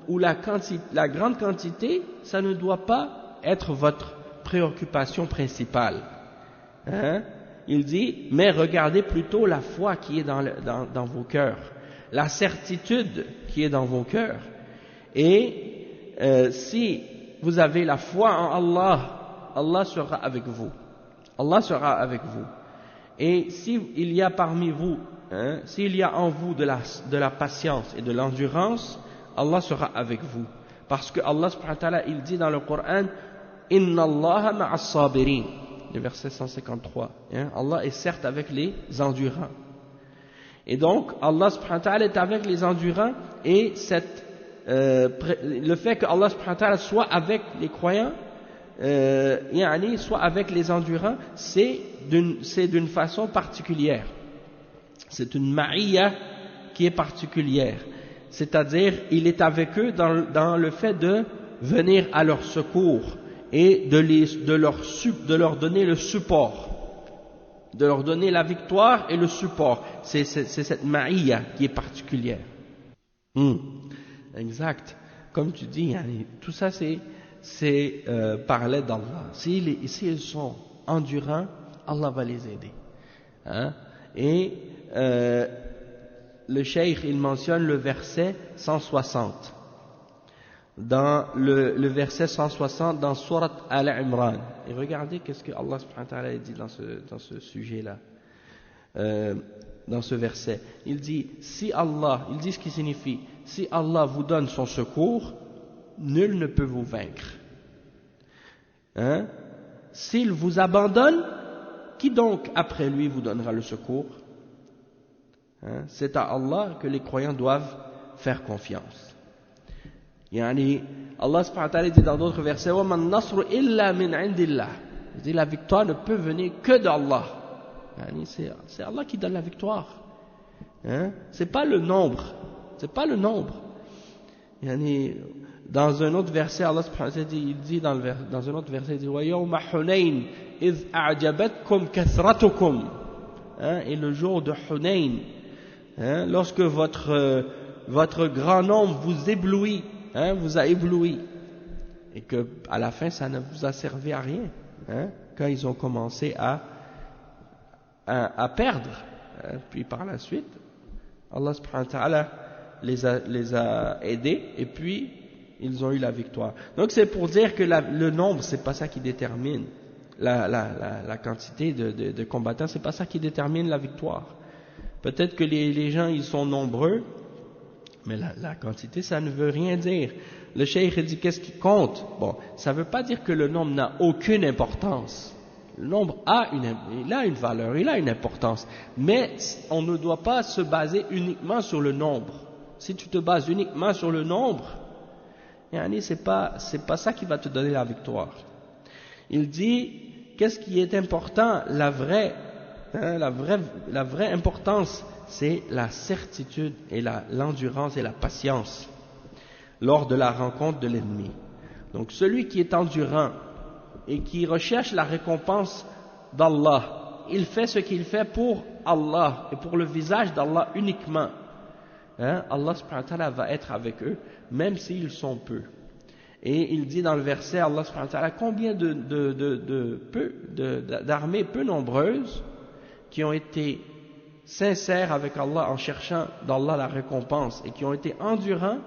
ou la grande quantité, ça ne doit pas être votre préoccupation principale. Il dit, mais regardez plutôt la foi qui est dans vos cœurs, la certitude qui est dans vos cœurs. Et si vous avez la foi en Allah, Allah sera avec vous. Allah sera avec vous. Et s'il y a parmi vous, s'il y a en vous de la patience et de l'endurance, Allah sera avec vous. Parce que Allah subhanahu wa ta'ala, il dit dans le Coran: Inna Allah ma'as sabirin, le verset 153. Allah est certes avec les endurants. Et donc, Allah subhanahu wa ta'ala est avec les endurants, et le fait que Allah subhanahu wa ta'ala soit avec les croyants, soit avec les endurants, c'est d'une façon particulière. C'est une ma'iyya qui est particulière. C'est-à-dire, il est avec eux dans le fait de venir à leur secours et de leur donner le support, de leur donner la victoire et le support. C'est cette ma'iyya qui est particulière. Exact. Comme tu dis, tout ça c'est par l'aide d'Allah. S'ils sont endurants, Allah va les aider. Et le cheikh il mentionne le verset 160. Dans le verset 160 dans Surat Al-Imran. Et regardez qu'est-ce que Allah subhanahu wa ta'ala dit dans ce sujet-là. Dans ce verset. Il dit il dit ce qui signifie: si Allah vous donne son secours, nul ne peut vous vaincre. S'il vous abandonne, qui donc après lui vous donnera le secours? C'est à Allah que les croyants doivent faire confiance. Allah subhanahu wa ta'ala dit dans d'autres versets: وَمَا النَّصْرُ إِلَّا مِنْ عِنْدِ اللَّهِ. Il dit la victoire ne peut venir que d'Allah. C'est Allah qui donne la victoire. C'est pas le nombre. C'est pas le nombre. Dans un autre verset, Allah subhanahu wa ta'ala il dit dans un autre verset, il dit: وَيَوْمَ حُنَيْنٍ إِذْ أَعْجَبَتْكُمْ كَثْرَتُكُمْ. Et le jour de Hunayn, lorsque votre grand nombre vous éblouit, vous a ébloui, et que à la fin ça ne vous a servi à rien, quand ils ont commencé à perdre, puis par la suite Allah subhanahu wa ta'ala les a aidés, et puis ils ont eu la victoire. Donc c'est pour dire que le nombre, c'est pas ça qui détermine la quantité de combattants, c'est pas ça qui détermine la victoire. Peut-être que les gens ils sont nombreux, mais la quantité ça ne veut rien dire. Le cheikh dit qu'est-ce qui compte? Bon, ça veut pas dire que le nombre n'a aucune importance. Le nombre il a une valeur, il a une importance, mais on ne doit pas se baser uniquement sur le nombre. Si tu te bases uniquement sur le nombre, c'est pas ça qui va te donner la victoire. Il dit qu'est-ce qui est important? La vraie hein, la vraie importance, c'est la certitude et l'endurance et la patience lors de la rencontre de l'ennemi. Donc celui qui est endurant et qui recherche la récompense d'Allah, il fait ce qu'il fait pour Allah et pour le visage d'Allah uniquement. Hein, Allah subhanahu wa ta'ala va être avec eux, même s'ils sont peu. Et il dit dans le verset, Allah subhanahu wa ta'ala, combien d'armées peu nombreuses qui ont été sincères avec Allah en cherchant d'Allah la récompense et qui ont été endurants,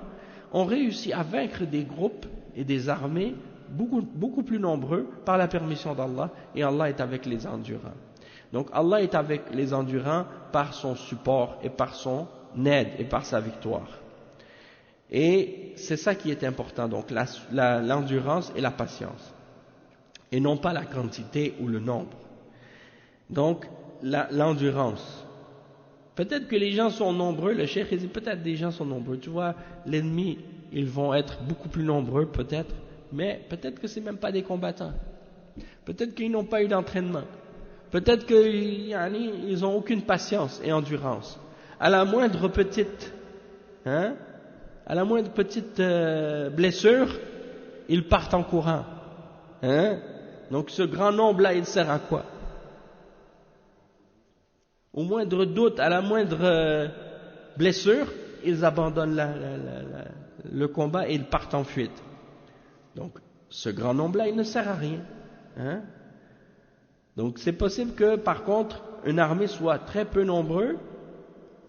ont réussi à vaincre des groupes et des armées beaucoup plus nombreux par la permission d'Allah, et Allah est avec les endurants. Donc Allah est avec les endurants par son support et par son aide et par sa victoire. Et c'est ça qui est important, donc l'endurance et la patience, et non pas la quantité ou le nombre. Donc l'endurance. Peut-être que les gens sont nombreux, le cheikh dit peut-être des gens sont nombreux, tu vois, l'ennemi, ils vont être beaucoup plus nombreux peut-être, mais peut-être que c'est même pas des combattants. Peut-être qu'ils n'ont pas eu d'entraînement. Peut-être qu'ils n'ont aucune patience et endurance. À la moindre petite, blessure, ils partent en courant. Donc ce grand nombre-là, il sert à quoi? Au moindre doute, à la moindre blessure, ils abandonnent le combat et ils partent en fuite. Donc ce grand nombre-là, il ne sert à rien. Donc c'est possible que par contre une armée soit très peu nombreux,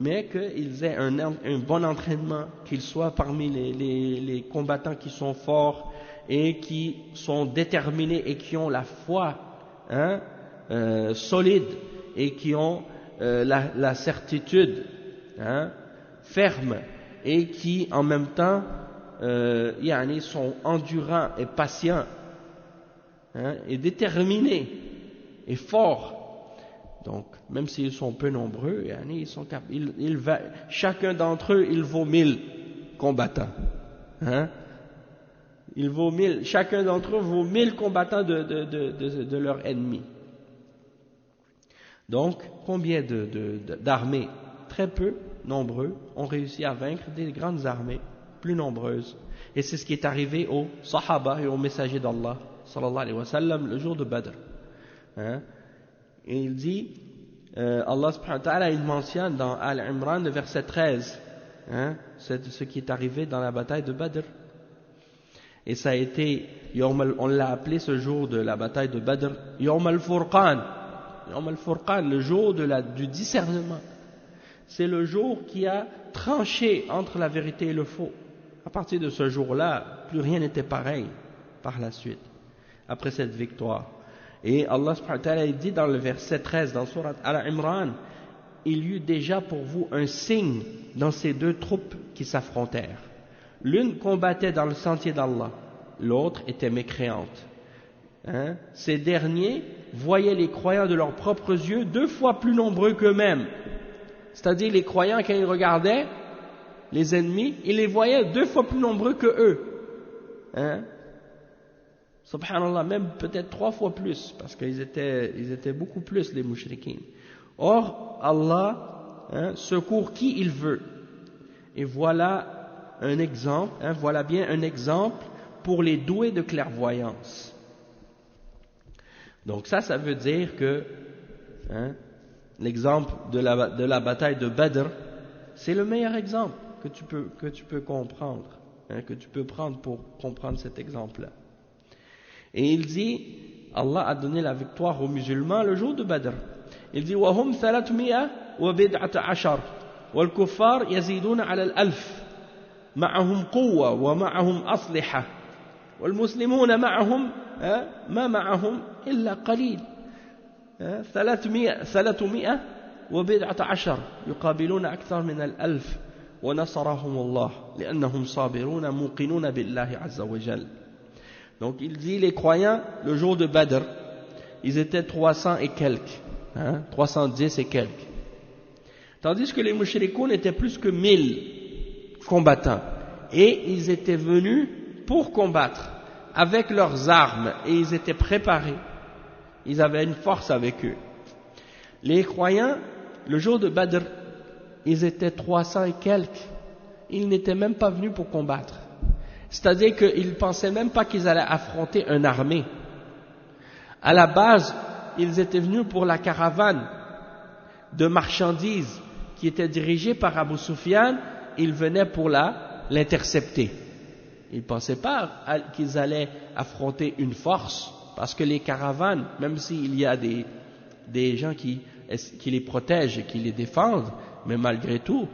mais qu'ils aient un bon entraînement, qu'ils soient parmi les combattants qui sont forts et qui sont déterminés et qui ont la foi solide et qui ont la certitude ferme et qui en même temps sont endurants et patients et déterminés et forts. Donc, même s'ils sont peu nombreux, chacun d'entre eux, il vaut 1000 combattants. Chacun d'entre eux vaut 1000 combattants de leur ennemi. Donc, combien d'armées très peu nombreux ont réussi à vaincre des grandes armées plus nombreuses. Et c'est ce qui est arrivé aux Sahaba et aux messagers d'Allah, sallallahu alayhi wa sallam, le jour de Badr. Et il dit, Allah subhanahu wa ta'ala, il mentionne dans Al-Imran, le verset 13, c'est ce qui est arrivé dans la bataille de Badr. Et ça a été, on l'a appelé ce jour de la bataille de Badr, Yawm al-Furqan. Yawm al-Furqan, le jour du discernement. C'est le jour qui a tranché entre la vérité et le faux. À partir de ce jour-là, plus rien n'était pareil par la suite, après cette victoire. Et Allah subhanahu wa ta'ala dit dans le verset 13, dans Surat Al-Imran, il y eut déjà pour vous un signe dans ces deux troupes qui s'affrontèrent. L'une combattait dans le sentier d'Allah, l'autre était mécréante. Ces derniers voyaient les croyants de leurs propres yeux 2 fois plus nombreux qu'eux-mêmes. C'est-à-dire les croyants, quand ils regardaient les ennemis, ils les voyaient 2 fois plus nombreux que eux. Subhanallah, même peut-être 3 fois plus, parce qu'ils étaient beaucoup plus les mouchriquins. Or, Allah secourt qui il veut. Et voilà un exemple, voilà bien un exemple pour les doués de clairvoyance. Donc ça veut dire que l'exemple de la bataille de Badr, c'est le meilleur exemple que tu peux comprendre, que tu peux prendre pour comprendre cet exemple-là. Et il dit, Allah a donné la victoire aux musulmans le jour de Badr. Il dit, وَهُمْ 311 وَالْكُفَّارِ يَزِيدُونَ عَلَى الْأَلْفِ معهم قوة ومعهم أسلحة والمسلمون معهم ما معهم إلا قليل 311 يقابلون أكثر من 1000 ونصرهم الله لأنهم صابرون موقنون بالله عز وجل. Donc il dit les croyants le jour de Badr ils étaient 300 et quelques 310 et quelques, tandis que les mouchrikoun étaient plus que 1000 combattants, et ils étaient venus pour combattre avec leurs armes et ils étaient préparés, ils avaient une force avec eux. Les croyants, le jour de Badr, ils étaient 300 et quelques. Ils n'étaient même pas venus pour combattre. C'est-à-dire qu'ils ne pensaient même pas qu'ils allaient affronter une armée. À la base, ils étaient venus pour la caravane de marchandises qui était dirigée par Abu Sufyan. Ils venaient pour l'intercepter. Ils ne pensaient pas qu'ils allaient affronter une force, parce que les caravanes, même s'il y a des gens qui les protègent et qui les défendent, mais malgré tout,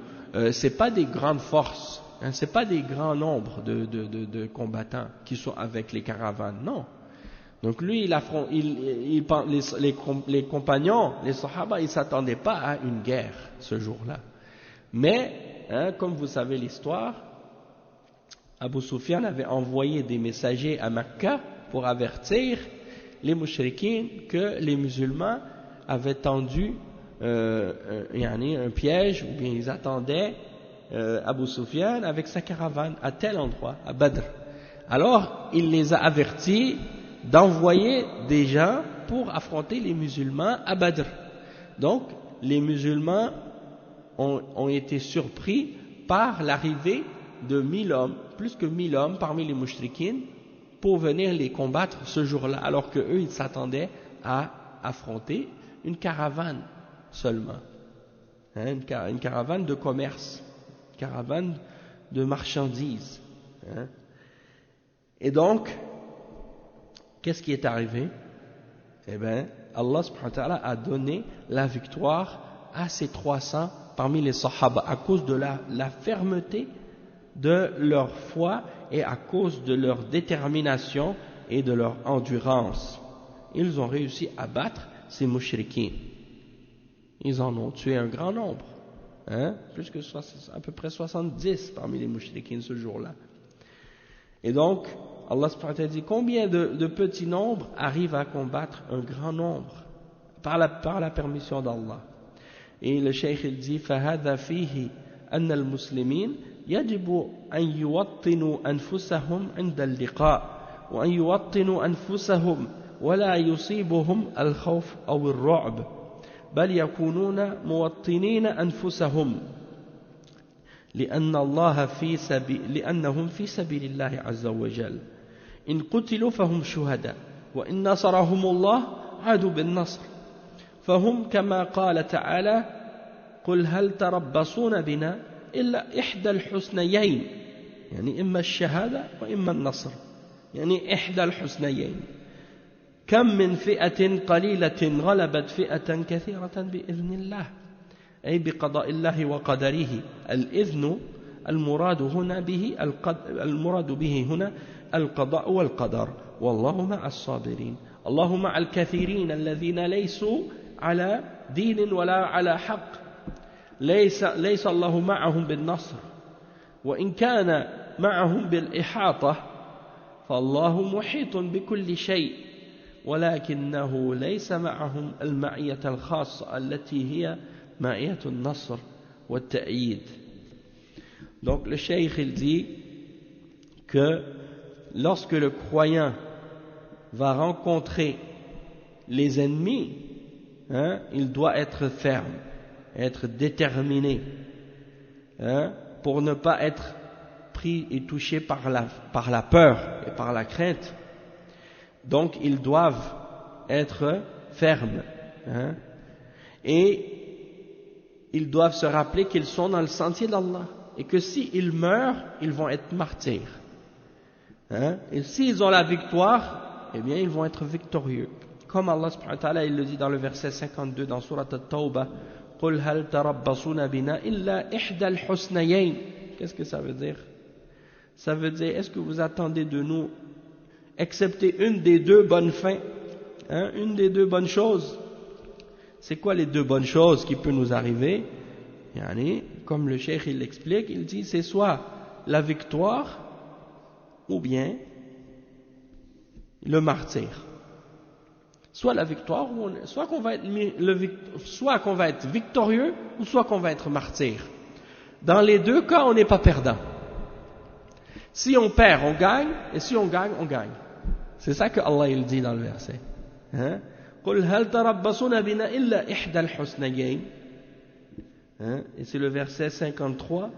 c'est pas des grandes forces, hein, c'est pas des grands nombres de combattants qui sont avec les caravanes, non. Donc lui, les compagnons, les sahaba, ils s'attendaient pas à une guerre ce jour-là. Mais, hein, comme vous savez l'histoire, Abu Sufyan avait envoyé des messagers à Mecca pour avertir les mouchriquins que les musulmans avaient tendu un piège, ou bien ils attendaient Abu Sufyan avec sa caravane à tel endroit, à Badr. Alors, il les a avertis d'envoyer des gens pour affronter les musulmans à Badr. Donc, les musulmans ont été surpris par l'arrivée de 1000 hommes, plus que 1000 hommes parmi les mouchriquines, pour venir les combattre ce jour-là, alors qu'eux, ils s'attendaient à affronter une caravane seulement, hein, une caravane de commerce, une caravane de marchandises. Hein. Et donc, qu'est-ce qui est arrivé? Eh bien, Allah subhanahu wa ta'ala a donné la victoire à ces 300 parmi les sahaba à cause de la fermeté de leur foi et à cause de leur détermination et de leur endurance. Ils ont réussi à battre ces mouchriquins. Ils en ont tué un grand nombre, hein? Plus que à peu près 70 parmi les mouchriquins ce jour-là. Et donc, Allah subhanahu wa ta'ala dit combien de petits nombres arrivent à combattre un grand nombre par la permission d'Allah. Et le cheikh il dit فَهَذَا فِيهِ أَنَّ الْمُسْلِمِينَ يجب أن يوطنوا أنفسهم عند اللقاء وأن يوطنوا أنفسهم ولا يصيبهم الخوف أو الرعب بل يكونون موطنين أنفسهم لأنهم في سبيل الله عز وجل إن قتلوا فهم شهداء وإن نصرهم الله عادوا بالنصر فهم كما قال تعالى قل هل تربصون بنا إلا إحدى الحسنيين يعني إما الشهادة وإما النصر يعني إحدى الحسنيين كم من فئة قليلة غلبت فئة كثيرة بإذن الله أي بقضاء الله وقدره الإذن المراد به هنا القضاء والقدر والله مع الصابرين الله مع الكثيرين الذين ليسوا على دين ولا على حق ليس الله معهم بالنصر وإن كان معهم بالإحاطة فالله محيط بكل شيء ولكنه ليس معهم المعية الخاصة التي هي معية النصر والتأييد. Donc le cheikh il dit que lorsque le croyant va rencontrer les ennemis, hein, il doit être ferme, être déterminé, hein, pour ne pas être pris et touché par la peur et par la crainte. Donc ils doivent être fermes, hein, et ils doivent se rappeler qu'ils sont dans le sentier d'Allah et que s'ils meurent, ils vont être martyrs. Hein? Et s'ils ont la victoire, eh bien ils vont être victorieux. Comme Allah subhanahu wa ta'ala il le dit dans le verset 52 dans Surat At-Tawbah, قُلْ هَلْ تَرَبَّصُونَ بِنَا إِلَّا إِحْدَى الْحُسْنَيَيْنِ. Qu'est-ce que ça veut dire? Ça veut dire, est-ce que vous attendez de nous, excepté une des deux bonnes fins, hein? Une des deux bonnes choses? C'est quoi les deux bonnes choses qui peuvent nous arriver? Yani, comme le cheikh il l'explique, il dit c'est soit la victoire ou bien le martyr. Soit la victoire, soit qu'on va être victorieux ou soit qu'on va être martyr. Dans les deux cas, on n'est pas perdant. Si on perd, on gagne, et si on gagne, on gagne. C'est ça que Allah il dit dans le verset. Hein? قل هل تربصون بنا إلا إحدى الحسنيين. Et c'est le verset 53,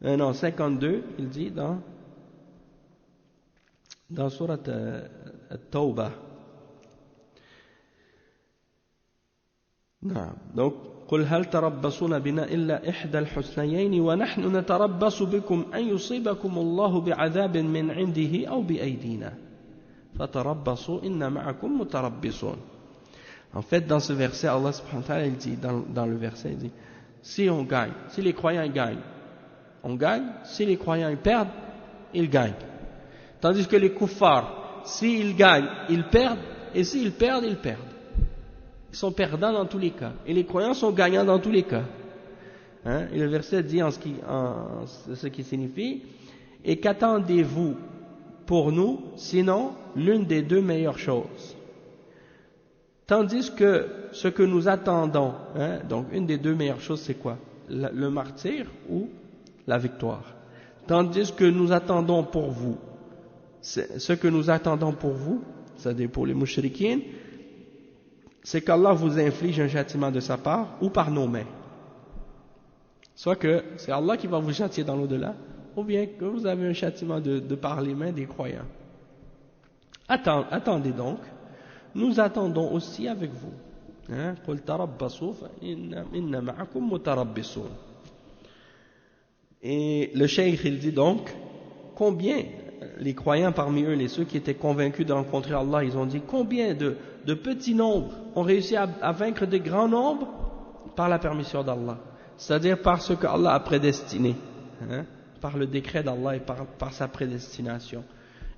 non 52, il dit dans sourate At-Tawbah. Donc قل هل تربصون بنا إلا إحدى الحسنيين ونحن نتربص بكم أن يصيبكم الله بعذاب من عنده أو بأيدينا فتربصوا إن معكم متربصون. En fait, dans ce verset, Allah subhanahu wa ta'ala, il dit, dans le verset, il dit, si on gagne, si les croyants gagnent, on gagne, si les croyants ils perdent, ils gagnent. Tandis que les kuffars, s'ils gagnent, ils perdent, et s'ils perdent, ils perdent. Ils sont perdants dans tous les cas. Et les croyants sont gagnants dans tous les cas. Et le verset dit ce qui signifie, et qu'attendez-vous pour nous, sinon l'une des deux meilleures choses. Tandis que ce que nous attendons, donc une des deux meilleures choses c'est quoi? Le martyre ou la victoire. Tandis que nous attendons pour vous, ce que nous attendons pour vous, c'est-à-dire pour les mushrikines, c'est qu'Allah vous inflige un châtiment de sa part ou par nos mains. Soit que c'est Allah qui va vous châtier dans l'au-delà, ou bien que vous avez un châtiment de par les mains des croyants. Attendez donc, nous attendons aussi avec vous. قُلْ تَرَبَّصُوا فَإِنَّ مَعَكُمْ مُتَرَبِّصُونَ. Et le cheikh il dit donc, combien les croyants parmi eux, ceux qui étaient convaincus de rencontrer Allah, ils ont dit combien de petits nombres ont réussi à vaincre de grands nombres par la permission d'Allah, c'est-à-dire par ce qu'Allah a prédestiné, par le décret d'Allah et par sa prédestination.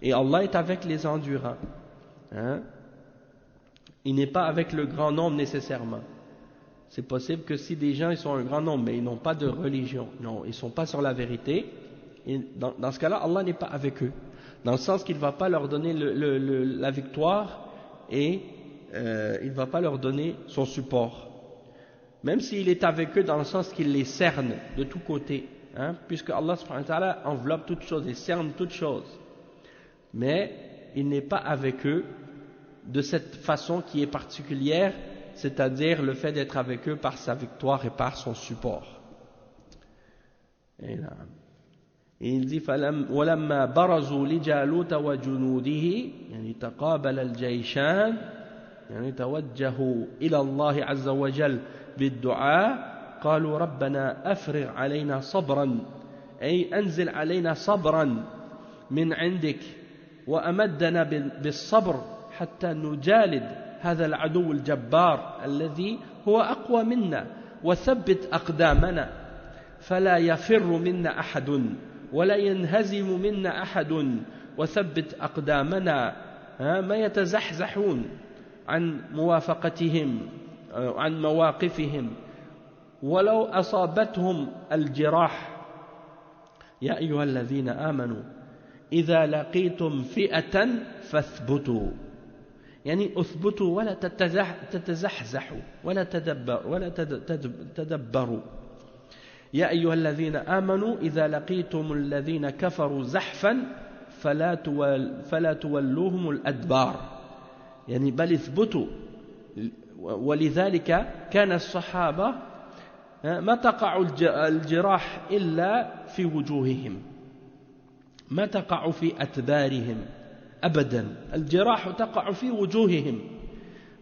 Et Allah est avec les endurants. Il n'est pas avec le grand nombre nécessairement. C'est possible que si des gens ils sont un grand nombre mais ils n'ont pas de religion, non, ils ne sont pas sur la vérité, et dans ce cas-là, Allah n'est pas avec eux, dans le sens qu'il ne va pas leur donner la victoire et il ne va pas leur donner son support. Même s'il est avec eux dans le sens qu'il les cerne de tous côtés, puisque Allah subhanahu wa ta'ala enveloppe toutes choses et cerne toutes choses. Mais il n'est pas avec eux de cette façon qui est particulière, c'est-à-dire le fait d'être avec eux par sa victoire et par son support. Et là, il dit وَلَمَّا بَرَزُوا لِجَالُوتَ وَجُنُودِهِ يعني تقابل الجيشان يعني توجهوا إلى الله عز وجل بالدعاء قالوا ربنا أفرغ علينا صبرا أي أنزل علينا صبرا من عندك وأمدنا بالصبر حتى نجالد هذا العدو الجبار الذي هو أقوى منا وثبت أقدامنا فلا يفر منا أحد ولا ينهزم منا أحد وثبت أقدامنا ما يتزحزحون عن موافقتهم عن مواقفهم ولو أصابتهم الجراح يا أيها الذين آمنوا إذا لقيتم فئة فاثبتوا يعني اثبتوا ولا تتزحزحوا ولا تدبروا يا أيها الذين آمنوا إذا لقيتم الذين كفروا زحفا فلا تولوهم الأدبار يعني بل اثبتوا ولذلك كان الصحابة ما تقع الجراح إلا في وجوههم ما تقع في أدبارهم أبدا الجراح تقع في وجوههم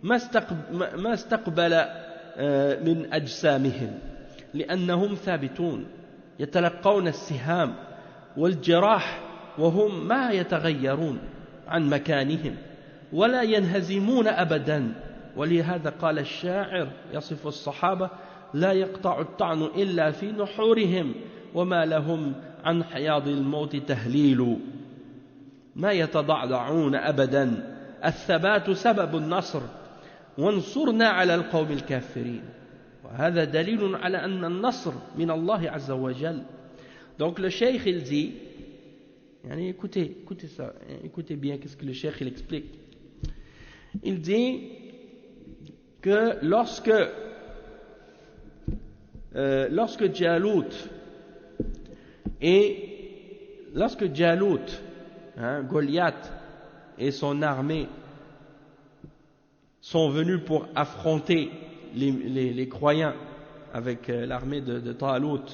ما استقبل من أجسامهم لأنهم ثابتون يتلقون السهام والجراح وهم ما يتغيرون عن مكانهم ولا ينهزمون أبدا ولهذا قال الشاعر يصف الصحابة لا يقطع الطعن إلا في نحورهم وما لهم عن حياض الموت تهليل ما يتضعضعون أبدا الثبات سبب النصر وانصرنا على القوم الكافرين وهذا دليل على أن النصر من الله عز وجل. Donc le cheikh il dit, écoutez ça, écoutez bien qu'est-ce que le cheikh il explique. Il dit que lorsque Jalut, Goliath et son armée sont venus pour affronter les croyants avec l'armée de Talut.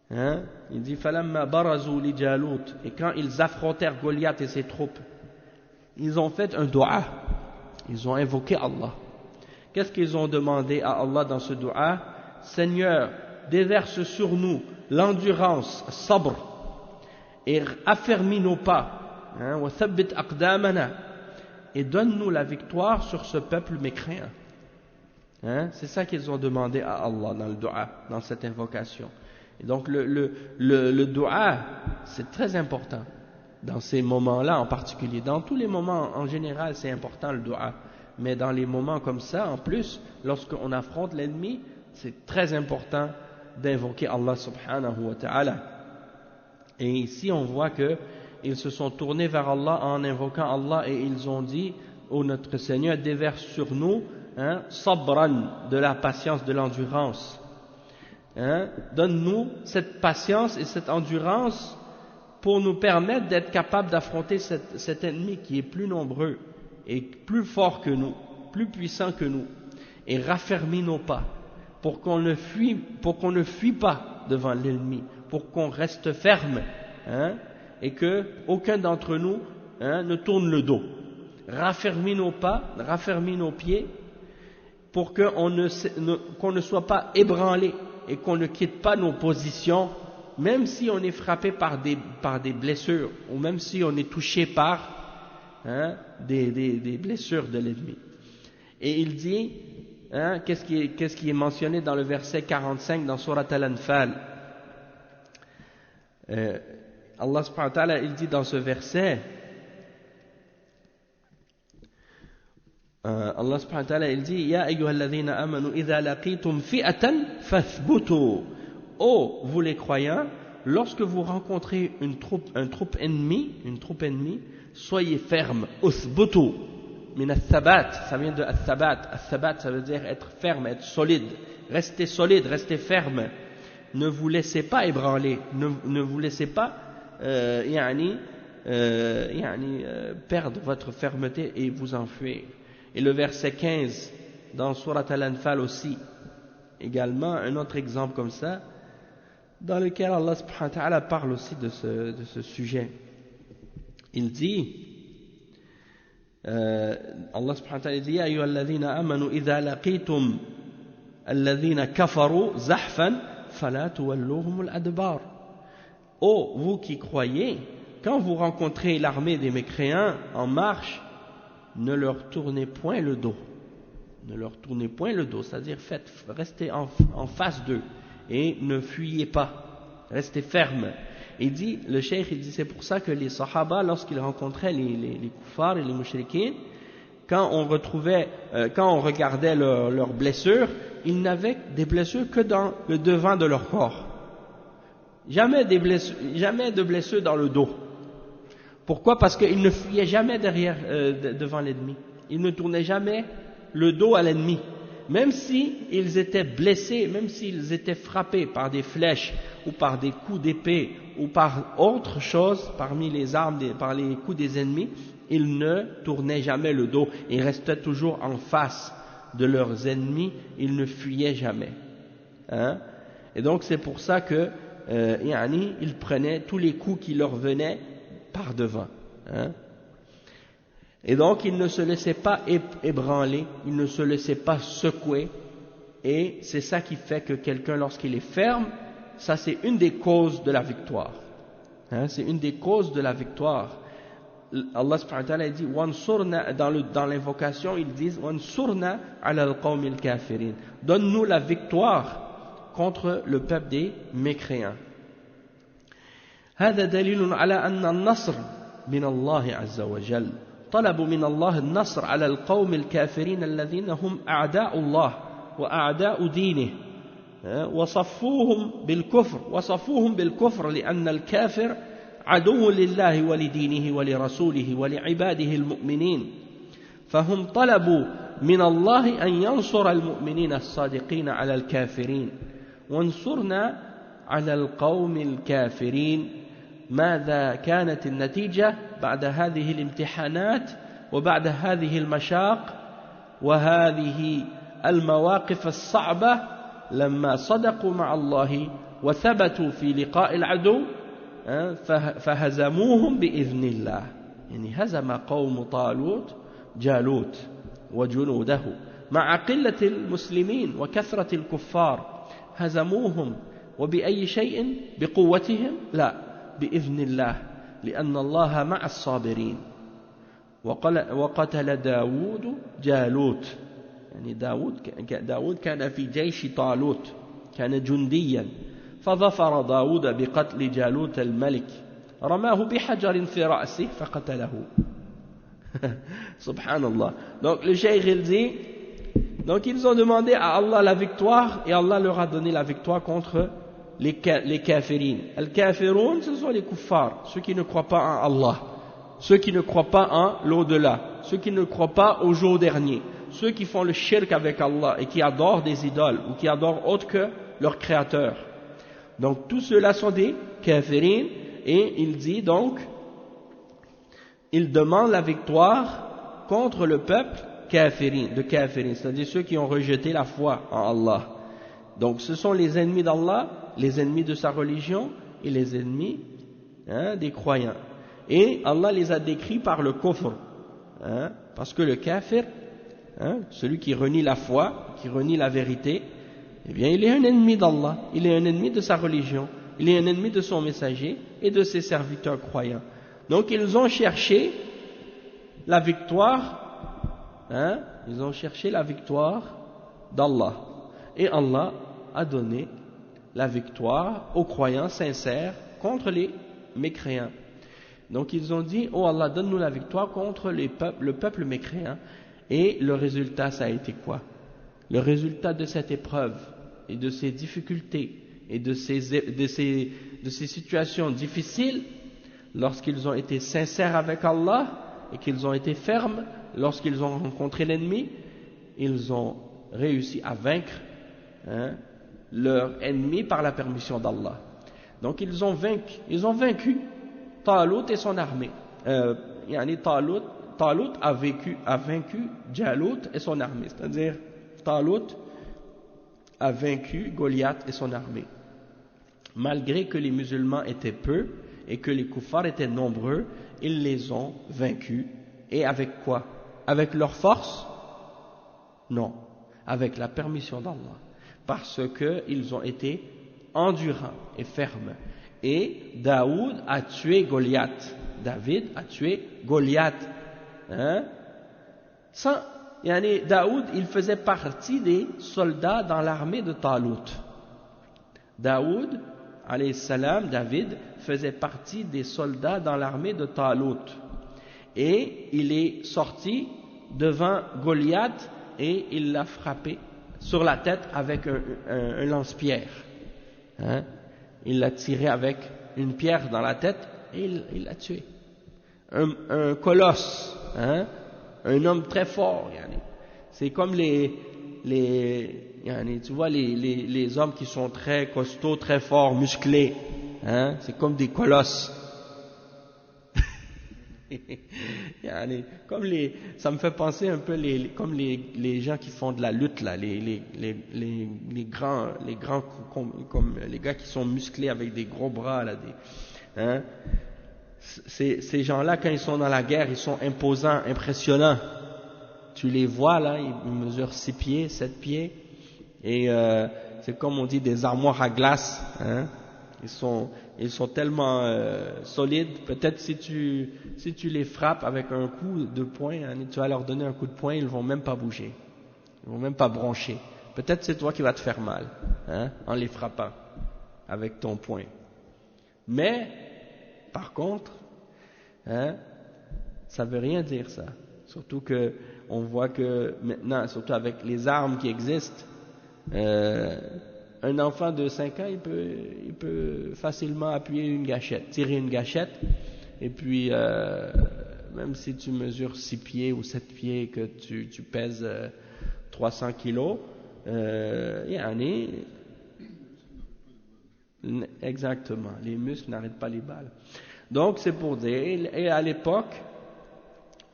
Hein? Il dit falamma barazu li Jalut, et quand ils affrontèrent Goliath et ses troupes, ils ont fait un dua, ils ont invoqué Allah. Qu'est-ce qu'ils ont demandé à Allah dans ce dua? Seigneur, déverse sur nous l'endurance, sabr, et affermis nos pas, hein, wa thabbit aqdamana, et donne-nous la victoire sur ce peuple mécréant. Hein? C'est ça qu'ils ont demandé à Allah dans le dua, dans cette invocation. Et donc le dua, c'est très important dans ces moments-là en particulier. Dans tous les moments en général, c'est important le dua, mais dans les moments comme ça, en plus, lorsqu'on affronte l'ennemi, c'est très important d'invoquer Allah subhanahu wa ta'ala. Et ici, on voit que ils se sont tournés vers Allah en invoquant Allah et ils ont dit: ô notre Seigneur, déverse sur nous, hein, sabran, de la patience, de l'endurance. Hein, donne-nous cette patience et cette endurance pour nous permettre d'être capables d'affronter cet ennemi qui est plus nombreux et plus fort que nous, plus puissant que nous, et raffermis nos pas pour qu'on ne fuit pas devant l'ennemi, pour qu'on reste ferme, hein, et que aucun d'entre nous, hein, ne tourne le dos. Raffermis nos pas, raffermis nos pieds, pour qu'on ne soit pas ébranlé et qu'on ne quitte pas nos positions, même si on est frappé par des blessures, ou même si on est touché par, hein, des blessures de l'ennemi. Et il dit, hein, qu'est-ce qui est mentionné dans le verset 45 dans Surat Al-Anfal. Allah subhanahu wa ta'ala, il dit dans ce verset, Allah subhanahu wa ta'ala, il dit: Ya ayyuhalladhina amanu idha laqitum fi'atan fathbutu. Oh, vous les croyants, lorsque vous rencontrez une troupe ennemie, soyez fermes. Uthbutu min al-thabat, ça vient de al-thabat. Al-thabat, ça veut dire être ferme, être solide. Solide, restez ferme. Ne vous laissez pas ébranler, ne vous laissez pas perdre votre fermeté et vous enfuir. Et le verset 15 dans Surat Al-Anfal aussi, également un autre exemple comme ça, dans lequel Allah subhanahu wa ta'ala parle aussi de ce sujet. Il dit, Allah subhanahu wa ta'ala dit: Ya ayyuhalladhina amanu idha laqitum alladhina kafaru zahfan fala tuwalluhum al-adbar. Oh, vous qui croyez, quand vous rencontrez l'armée des mécréants en marche, ne leur tournez point le dos. Ne leur tournez point le dos, c'est-à-dire restez en face d'eux et ne fuyez pas, restez ferme. Il dit, le cheikh, il dit, c'est pour ça que les sahaba, lorsqu'ils rencontraient les kuffars et les mushrikines, quand on regardait leurs blessures, ils n'avaient des blessures que dans le devant de leur corps. Jamais de blessures dans le dos. Pourquoi? Parce qu'ils ne fuyaient jamais devant l'ennemi. Ils ne tournaient jamais le dos à l'ennemi. Même s'ils étaient blessés, même s'ils étaient frappés par des flèches ou par des coups d'épée ou par autre chose parmi les armes, par les coups des ennemis, ils ne tournaient jamais le dos. Ils restaient toujours en face de leurs ennemis. Ils ne fuyaient jamais. Hein? Et donc c'est pour ça que ils prenaient tous les coups qui leur venaient par devant. Hein? Et donc ils ne se laissaient pas ébranler, ils ne se laissaient pas secouer, et c'est ça qui fait que quelqu'un, lorsqu'il est ferme, ça c'est une des causes de la victoire. Hein? C'est une des causes de la victoire. Allah subhanahu wa ta'ala dit wansurna, dans l'invocation ils disent wansurna ala al-qawmi al-kafirin, donne-nous la victoire contre le peuple des mécréants. هذا دليل على أن النصر من الله عز وجل. طلبوا من الله النصر على القوم الكافرين الذين هم أعداء الله وأعداء دينه، وصفوهم بالكفر لأن الكافر عدو لله ولدينه ولرسوله ولعباده المؤمنين، فهم طلبوا من الله أن ينصر المؤمنين الصادقين على الكافرين. وانصرنا على القوم الكافرين. ماذا كانت النتيجة بعد هذه الامتحانات؟ وبعد هذه المشاق وهذه المواقف الصعبة لما صدقوا مع الله وثبتوا في لقاء العدو فهزموهم بإذن الله. يعني هزم قوم طالوت جالوت وجنوده مع قلة المسلمين وكثرة الكفار، هزموهم وبأي شيء؟ بقوتهم؟ لا، بإذن الله، لأن الله مع الصابرين. وقتل داود جالوت، يعني داود كان في جيش طالوت، كان جنديا، فظفر داود بقتل جالوت الملك، رماه بحجر في رأسه فقتله. Subhanallah. Donc le cheikh il dit, donc ils ont demandé à Allah la victoire et Allah leur a donné la victoire contre les kafirin. Al-kafiroun, ce sont les kuffars, ceux qui ne croient pas en Allah, ceux qui ne croient pas en l'au-delà, ceux qui ne croient pas au jour dernier, ceux qui font le shirk avec Allah et qui adorent des idoles ou qui adorent autre que leur créateur. Donc tous ceux-là sont des kafirin, et il dit donc, il demande la victoire contre le peuple kafirin, c'est-à-dire ceux qui ont rejeté la foi en Allah. Donc ce sont les ennemis d'Allah, les ennemis de sa religion et les ennemis des croyants. Et Allah les a décrits par le kufr, parce que le kafir, celui qui renie la foi, qui renie la vérité, eh bien il est un ennemi d'Allah, il est un ennemi de sa religion, il est un ennemi de son messager et de ses serviteurs croyants. Donc ils ont cherché la victoire, ils ont cherché la victoire d'Allah. Et Allah a donné la victoire aux croyants sincères contre les mécréants. Donc ils ont dit, oh Allah, donne-nous la victoire contre le peuple mécréant. Et le résultat, ça a été quoi? Le résultat de cette épreuve et de ces difficultés et de ces situations difficiles, lorsqu'ils ont été sincères avec Allah et qu'ils ont été fermes, lorsqu'ils ont rencontré l'ennemi, ils ont réussi à vaincre leur ennemi par la permission d'Allah. Donc ils ont vaincu Talut et son armée. Talut a vaincu Jalut et son armée, c'est-à-dire Talut a vaincu Goliath et son armée. Malgré que les musulmans étaient peu et que les kuffars étaient nombreux, ils les ont vaincus. Et avec quoi? Avec leur force? Non, avec la permission d'Allah. Parce qu'ils ont été endurants et fermes. Et Daoud a tué Goliath. David a tué Goliath. Daoud, il faisait partie des soldats dans l'armée de Talut. Daoud, alayhi salam, David, faisait partie des soldats dans l'armée de Talut. Et il est sorti devant Goliath et il l'a frappé sur la tête avec un lance-pierre. Il l'a tiré avec une pierre dans la tête et il l'a tué. Un colosse, un homme très fort. C'est comme tu vois les hommes qui sont très costauds, très forts, musclés. C'est comme des colosses. Ça me fait penser un peu comme les gens qui font de la lutte là, les grands comme les gars qui sont musclés avec des gros bras là, ces gens-là quand ils sont dans la guerre, ils sont imposants, impressionnants. Tu les vois là, ils mesurent 6 pieds, 7 pieds et c'est comme on dit des armoires à glace. Ils sont tellement solides. Peut-être si tu les frappes avec un coup de poing, tu vas leur donner un coup de poing, ils vont même pas bouger, ils vont même pas broncher. Peut-être c'est toi qui vas te faire mal, en les frappant avec ton poing. Mais par contre, ça veut rien dire ça. Surtout que on voit que maintenant, surtout avec les armes qui existent. Un enfant de 5 ans, il peut facilement appuyer une gâchette, tirer une gâchette, et puis même si tu mesures 6 pieds ou 7 pieds et que tu pèses 300 kilos, exactement, les muscles n'arrêtent pas les balles. Donc c'est pour dire, et à l'époque,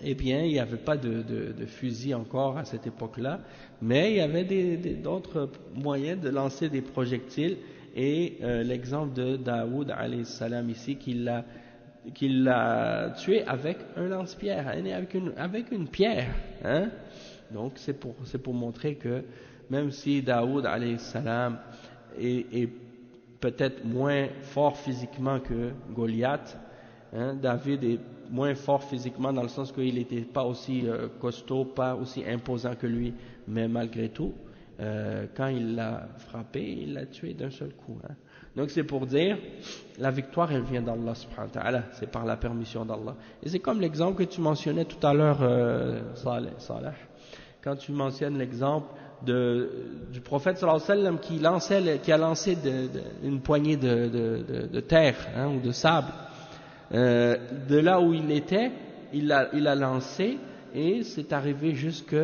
eh bien, il n'y avait pas de fusil encore à cette époque-là, mais il y avait d'autres moyens de lancer des projectiles, et l'exemple de Daoud alayhi salam ici, qu'il l'a tué avec un lance-pierre, avec une pierre, hein. Donc c'est pour montrer que même si Daoud alayhi salam est peut-être moins fort physiquement que Goliath, hein, David est moins fort physiquement dans le sens qu'il n'était pas aussi costaud, pas aussi imposant que lui, mais malgré tout, quand il l'a frappé, il l'a tué d'un seul coup, hein. Donc c'est pour dire, la victoire elle vient d'Allah subhanahu wa ta'ala, c'est par la permission d'Allah. Et c'est comme l'exemple que tu mentionnais tout à l'heure, Saleh, quand tu mentionnes l'exemple du prophète sallallahu alayhi wa sallam qui a lancé une poignée de terre, hein, ou de sable, de là où il était, il a lancé, et c'est arrivé jusque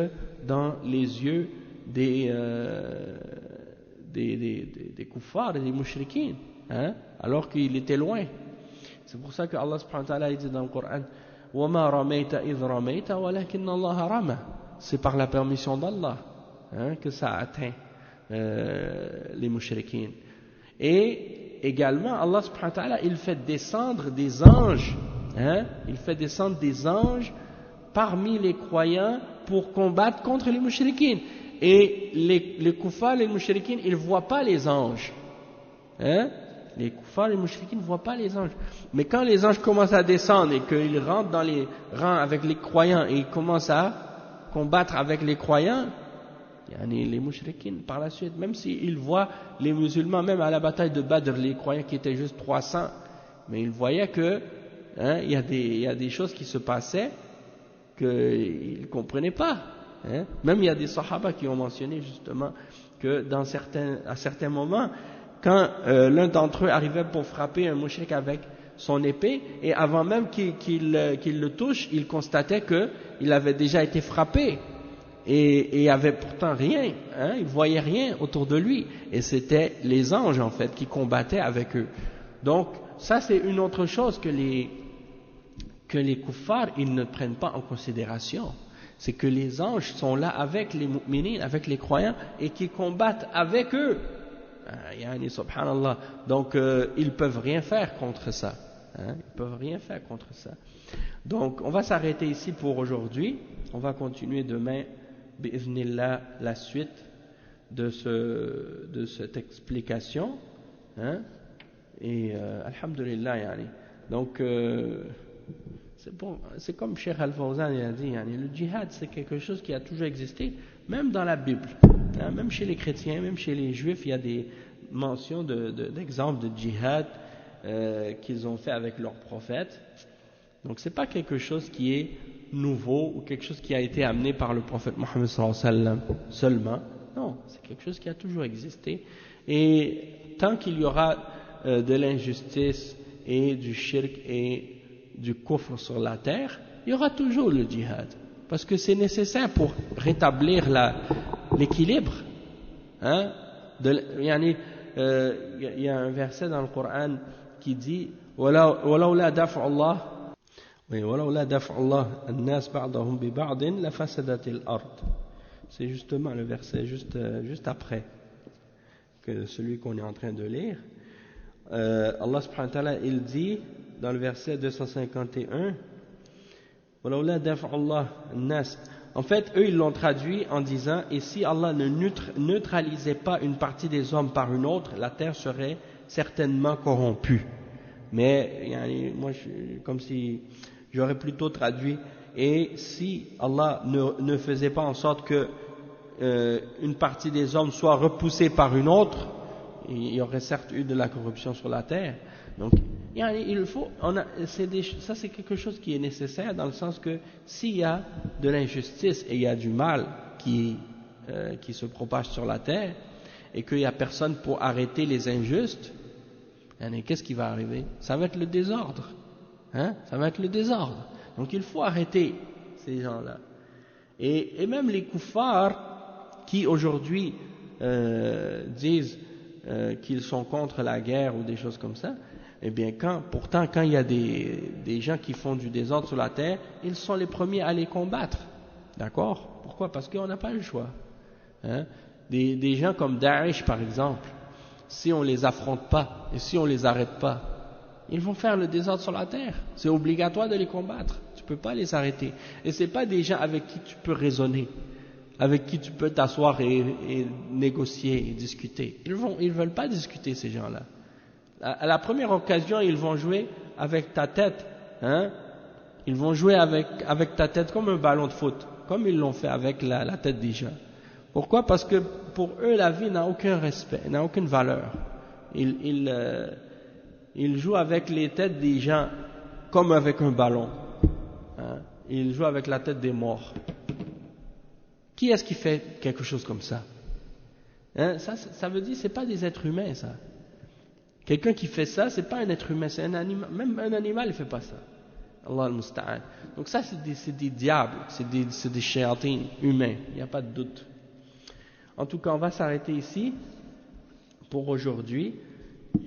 dans les yeux des kuffars et des mushrikines, hein, alors qu'il était loin. C'est pour ça que Allah subhanahu wa ta'ala dit dans le Coran, وَمَا رَمَيْتَ إِذْ رَمَيْتَ وَلَكِنَّ اللَّهَ رَمَى. C'est par la permission d'Allah, hein, que ça a atteint les mushrikines. Et également Allah subhanahu wa ta'ala, il fait descendre des anges, hein, il fait descendre des anges parmi les croyants pour combattre contre les mushrikines. Et les kuffars, les mushrikines, ils ne voient pas les anges, hein. Les kuffars, les mushrikines ne voient pas les anges. Mais quand les anges commencent à descendre et qu'ils rentrent dans les rangs avec les croyants et ils commencent à combattre avec les croyants, les mushrikines par la suite, même s'ils voient les musulmans, même à la bataille de Badr, les croyants qui étaient juste 300, mais ils voyaient que, hein, il y a des choses qui se passaient qu'ils ne comprenaient pas, hein. Même il y a des sahaba qui ont mentionné justement que à certains moments, quand l'un d'entre eux arrivait pour frapper un mushrik avec son épée, et avant même qu'il le touche, il constatait qu'il avait déjà été frappé, et il n'y avait pourtant rien, hein, il ne voyait rien autour de lui, et c'était les anges en fait qui combattaient avec eux. Donc ça c'est une autre chose que les kuffars ils ne prennent pas en considération, c'est que les anges sont là avec les mu'minines, avec les croyants, et qui combattent avec eux. Yani, subhanallah. Donc ils peuvent rien faire contre ça, hein, ils peuvent rien faire contre ça. Donc on va s'arrêter ici pour aujourd'hui, on va continuer demain bi'idhnillah la suite de cette explication, hein, et alhamdulillah, yani. Donc c'est comme Cheikh Al-Fawzan a dit, yani, le djihad c'est quelque chose qui a toujours existé, même dans la Bible, hein, même chez les chrétiens, même chez les juifs, il y a des mentions d'exemples de djihad qu'ils ont fait avec leurs prophètes. Donc c'est pas quelque chose qui est nouveau ou quelque chose qui a été amené par le prophète Mohammed sallallahu alayhi wa sallam seulement. Non, c'est quelque chose qui a toujours existé. Et tant qu'il y aura de l'injustice et du shirk et du kufr sur la terre, il y aura toujours le djihad. Parce que c'est nécessaire pour rétablir l'équilibre. Hein? Il y a un verset dans le Coran qui dit وَلَوْلَا دَفْعُ اللَّهِ النَّاسِ بَعْضَهُمْ بِبَعْضٍ لَفَسَدَتِ الْأَرْضِ. C'est justement le verset juste après que celui qu'on est en train de lire. Allah subhanahu wa ta'ala, il dit dans le verset 251, وَلَوْلَا دَفْعُ اللَّهِ النَّاسِ. En fait, eux, ils l'ont traduit en disant, et si Allah ne neutralisait pas une partie des hommes par une autre, la terre serait certainement corrompue. Mais, moi, comme si j'aurais plutôt traduit, et si Allah ne faisait pas en sorte que une partie des hommes soit repoussée par une autre, il y aurait certes eu de la corruption sur la terre. Donc, il faut, ça c'est quelque chose qui est nécessaire dans le sens que s'il y a de l'injustice et il y a du mal qui se propage sur la terre et qu'il n'y a personne pour arrêter les injustes, qu'est-ce qui va arriver? Ça va être le désordre, hein? Ça va être le désordre. Donc il faut arrêter ces gens-là. Et même les kuffars qui aujourd'hui disent qu'ils sont contre la guerre ou des choses comme ça, Eh bien, pourtant, quand il y a des gens qui font du désordre sur la terre, ils sont les premiers à les combattre. D'accord? Pourquoi? Parce qu'on n'a pas le choix. Hein? Des gens comme Daesh, par exemple, si on ne les affronte pas et si on ne les arrête pas, ils vont faire le désordre sur la terre. C'est obligatoire de les combattre. Tu ne peux pas les arrêter. Et ce n'est pas des gens avec qui tu peux raisonner, avec qui tu peux t'asseoir et négocier et discuter. Ils veulent pas discuter, ces gens-là. À la première occasion, ils vont jouer avec ta tête. Hein? Ils vont jouer avec ta tête comme un ballon de foot, comme ils l'ont fait avec la tête des gens. Pourquoi? Parce que pour eux, la vie n'a aucun respect, n'a aucune valeur. Ils jouent avec les têtes des gens comme avec un ballon. Hein? Ils jouent avec la tête des morts. Qui est-ce qui fait quelque chose comme ça? Hein? Ça veut dire que ce n'est pas des êtres humains, ça. Quelqu'un qui fait ça, ce n'est pas un être humain, c'est un animal. Même un animal ne fait pas ça. Allah al-Musta'an. Donc ça, c'est des diables, c'est des shayatins humains, il n'y a pas de doute. En tout cas, on va s'arrêter ici pour aujourd'hui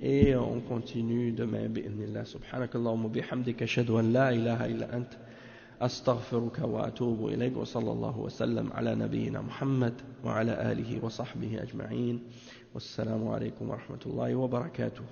et on continue demain. Bi'idhnillah. Subhanakallahumma bihamdika ashhadu an la ilaha illa ant astaghfiruka wa atubu ilayk wa sallallahu wa sallam ala nabiyyina Muhammad wa ala alihi wa sahbihi ajma'in. Wassalamu alaykum wa rahmatullahi wa barakatuh.